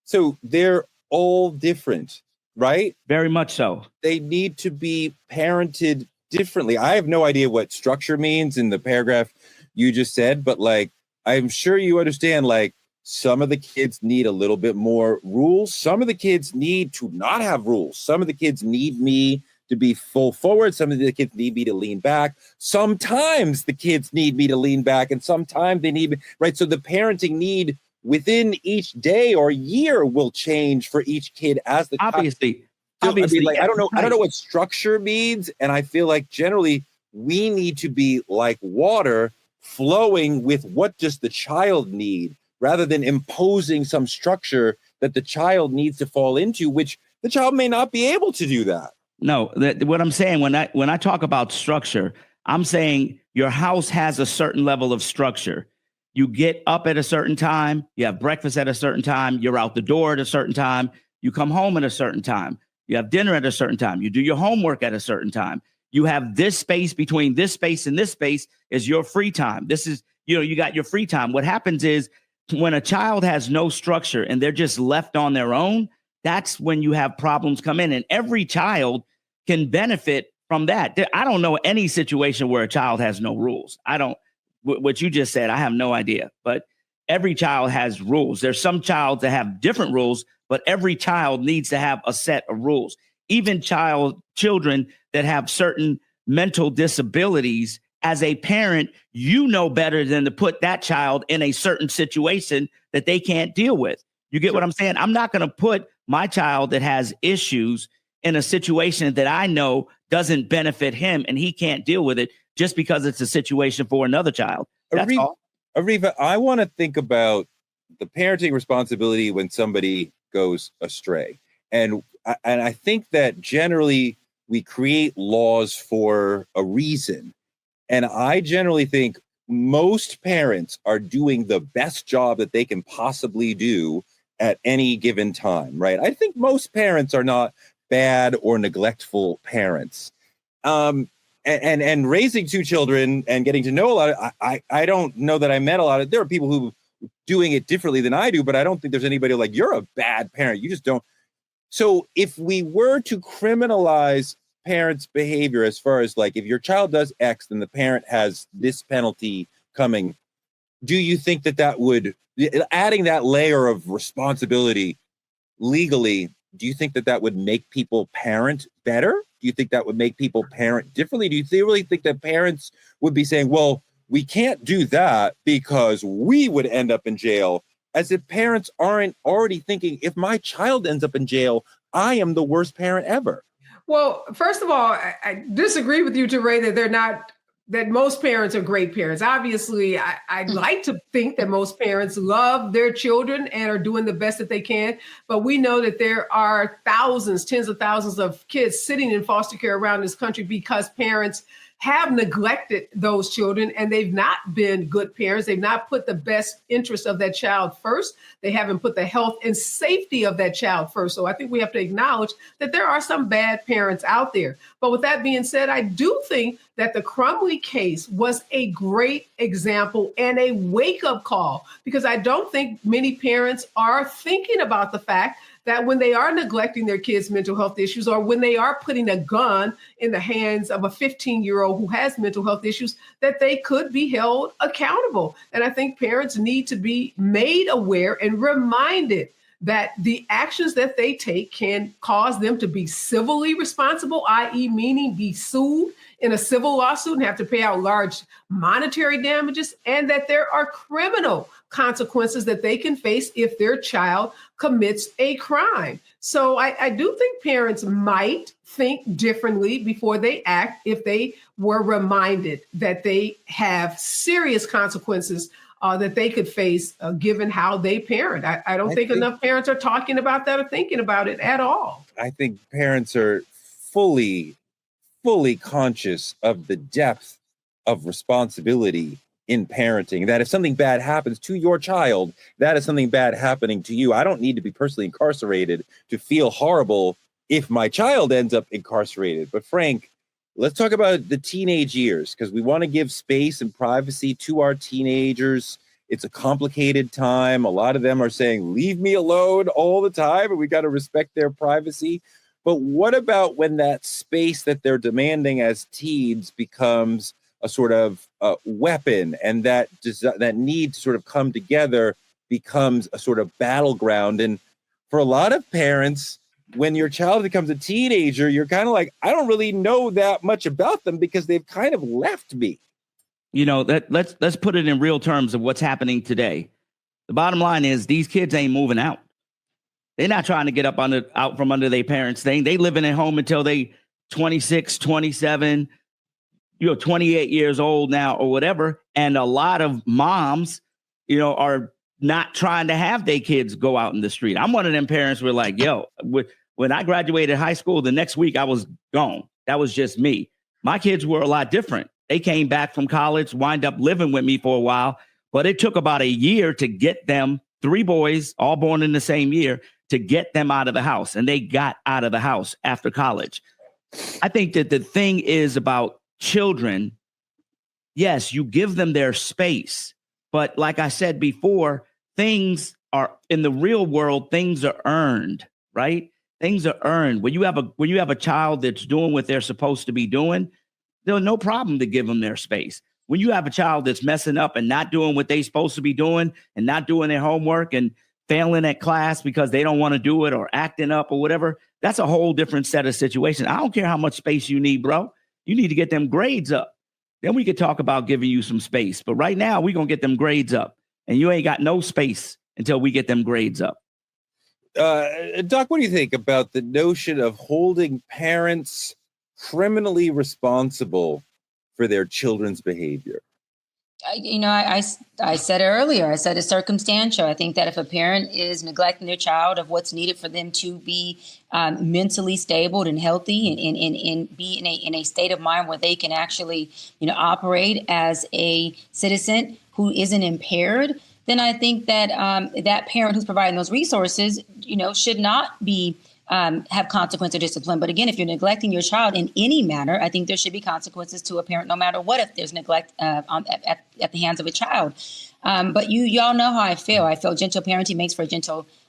So they're all different, right? Very much so. They need to be parented differently. I have no idea what structure means in the paragraph you just said, but like, I'm sure you understand, like, some of the kids need a little bit more rules. Some of the kids need to not have rules. Some of the kids need me to be full forward. Some of the kids need me to lean back. Sometimes the kids need me to lean back, and sometimes they need me, right? So the parenting need within each day or year will change for each kid as the obviously. I don't know what structure means, and I feel like generally we need to be like water flowing with what does the child need, rather than imposing some structure that the child needs to fall into, which the child may not be able to do that. No, what I'm saying when I talk about structure, I'm saying your house has a certain level of structure. You get up at a certain time, you have breakfast at a certain time, you're out the door at a certain time, you come home at a certain time, you have dinner at a certain time, you do your homework at a certain time. You have this space between this space and this space is your free time. This is, you got your free time. What happens is when a child has no structure and they're just left on their own, that's when you have problems come in, and every child can benefit from that. I don't know any situation where a child has no rules. What you just said, I have no idea, but every child has rules. There's some child that have different rules, but every child needs to have a set of rules. Even children that have certain mental disabilities, as a parent, you know better than to put that child in a certain situation that they can't deal with. You get what I'm saying? I'm not going to put my child that has issues in a situation that I know doesn't benefit him and he can't deal with it just because it's a situation for another child. That's all. Areva, I want to think about the parenting responsibility when somebody goes astray. And I think that generally we create laws for a reason. And I generally think most parents are doing the best job that they can possibly do at any given time, right? I think most parents are not bad or neglectful parents. And raising 2 children and getting to know a lot of, I don't know that I met a lot of, there are people who are doing it differently than I do, but I don't think there's anybody like, you're a bad parent. You just don't. So if we were to criminalize parents' behavior as far as like, if your child does X, then the parent has this penalty coming, do you think that would, adding that layer of responsibility legally, do you think that would make people parent better? Do you think that would make people parent differently? Do you really think that parents would be saying, well, we can't do that because we would end up in jail, as if parents aren't already thinking, if my child ends up in jail, I am the worst parent ever? Well, first of all, I disagree with you, Toure, that most parents are great parents. Obviously, I'd like to think that most parents love their children and are doing the best that they can. But we know that there are thousands, tens of thousands of kids sitting in foster care around this country because parents have neglected those children and they've not been good parents. They've not put the best interest of that child first. They haven't put the health and safety of that child first. So I think we have to acknowledge that there are some bad parents out there. But with that being said, I do think that the Crumbley case was a great example and a wake-up call, because I don't think many parents are thinking about the fact that when they are neglecting their kids' mental health issues, or when they are putting a gun in the hands of a 15-year-old who has mental health issues, that they could be held accountable. And I think parents need to be made aware and reminded that the actions that they take can cause them to be civilly responsible, i.e. meaning be sued in a civil lawsuit and have to pay out large monetary damages, and that there are criminal consequences that they can face if their child commits a crime. So I do think parents might think differently before they act if they were reminded that they have serious consequences that they could face given how they parent. I don't think enough parents are talking about that or thinking about it at all. I think parents are fully conscious of the depth of responsibility in parenting, that if something bad happens to your child, that is something bad happening to you. I don't need to be personally incarcerated to feel horrible if my child ends up incarcerated. But Frank, let's talk about the teenage years, because we want to give space and privacy to our teenagers. It's a complicated time. A lot of them are saying, leave me alone all the time, and we got to respect their privacy. But what about when that space that they're demanding as teens becomes a sort of weapon, and that need to sort of come together becomes a sort of battleground? And for a lot of parents, when your child becomes a teenager, you're kind of like, I don't really know that much about them because they've kind of left me. You know, let's put it in real terms of what's happening today. The bottom line is these kids ain't moving out. They're not trying to get out from under their parents' thing. They living at home until they 26, 27, 28 years old now or whatever. And a lot of moms, are not trying to have their kids go out in the street. I'm one of them parents who are like, when I graduated high school, the next week I was gone. That was just me. My kids were a lot different. They came back from college, wind up living with me for a while, but it took about a year to get them, 3 boys, all born in the same year, to get them out of the house. And they got out of the house after college. I think that the thing is about children, yes, you give them their space. But like I said before, things are in the real world, things are earned, right? Things are earned. When you have a child that's doing what they're supposed to be doing, there's no problem to give them their space. When you have a child that's messing up and not doing what they're supposed to be doing and not doing their homework and failing at class because they don't want to do it or acting up or whatever, that's a whole different set of situations. I don't care how much space you need, bro. You need to get them grades up. Then we could talk about giving you some space. But right now, we're going to get them grades up. And you ain't got no space until we get them grades up. Doc, what do you think about the notion of holding parents criminally responsible for their children's behavior? I said it earlier. I said it's circumstantial. I think that if a parent is neglecting their child of what's needed for them to be mentally stable and healthy and be in a state of mind where they can actually, operate as a citizen who isn't impaired, then I think that that parent who's providing those resources, should not be have consequence or discipline. But again, if you're neglecting your child in any manner, I think there should be consequences to a parent, no matter what, if there's neglect at the hands of a child. But y'all know how I feel. I feel gentle parenting makes for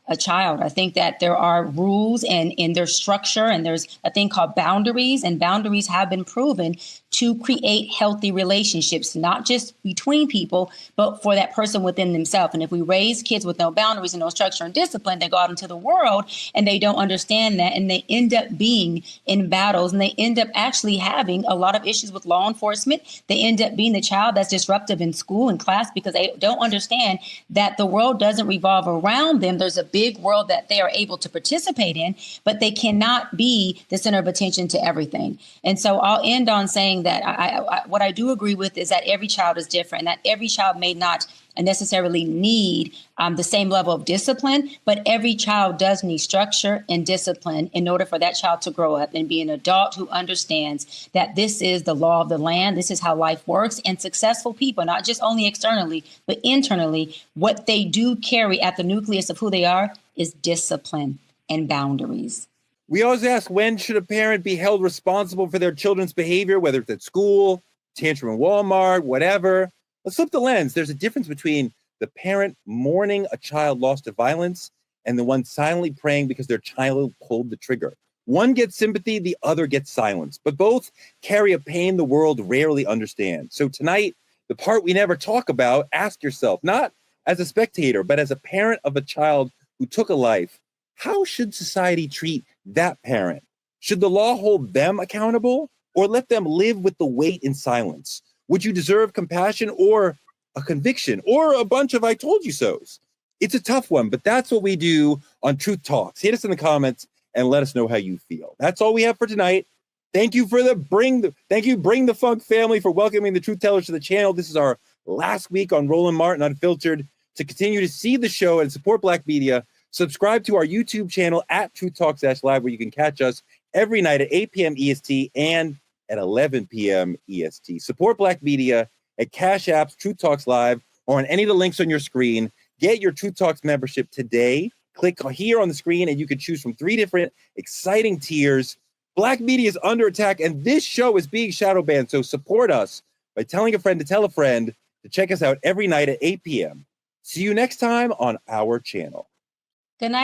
a child. I think that there are rules and in their structure, and there's a thing called boundaries, and boundaries have been proven to create healthy relationships, not just between people, but for that person within themselves. And if we raise kids with no boundaries and no structure and discipline, they go out into the world and they don't understand that, and they end up being in battles, and they end up actually having a lot of issues with law enforcement. They end up being the child that's disruptive in school and class because they don't understand that the world doesn't revolve around them. There's a big world that they are able to participate in, but they cannot be the center of attention to everything. And so I'll end on saying that what I do agree with is that every child is different, and that every child may not necessarily need the same level of discipline, but every child does need structure and discipline in order for that child to grow up and be an adult who understands that this is the law of the land, this is how life works, and successful people, not just only externally, but internally, what they do carry at the nucleus of who they are is discipline and boundaries. We always ask, when should a parent be held responsible for their children's behavior, whether it's at school, tantrum in Walmart, whatever? Let's flip the lens. There's a difference between the parent mourning a child lost to violence and the one silently praying because their child pulled the trigger. One gets sympathy, the other gets silence, but both carry a pain the world rarely understands. So tonight, the part we never talk about, ask yourself, not as a spectator, but as a parent of a child who took a life, how should society treat that parent? Should the law hold them accountable or let them live with the weight in silence? Would you deserve compassion or a conviction or a bunch of I told you so's? It's a tough one, but that's what we do on Truth Talks. Hit us in the comments and let us know how you feel. That's all we have for tonight. Thank you for Bring the Funk family for welcoming the Truth Tellers to the channel. This is our last week on Roland Martin Unfiltered. To continue to see the show and support Black media, subscribe to our YouTube channel at TruthTalks-Live, where you can catch us every night at 8 p.m. EST and at 11 p.m. EST. Support Black media at CashApp's Truth Talks Live or on any of the links on your screen. Get your Truth Talks membership today. Click here on the screen and you can choose from 3 different exciting tiers. Black media is under attack and this show is being shadow banned. So support us by telling a friend to tell a friend to check us out every night at 8 p.m. See you next time on our channel. Good night.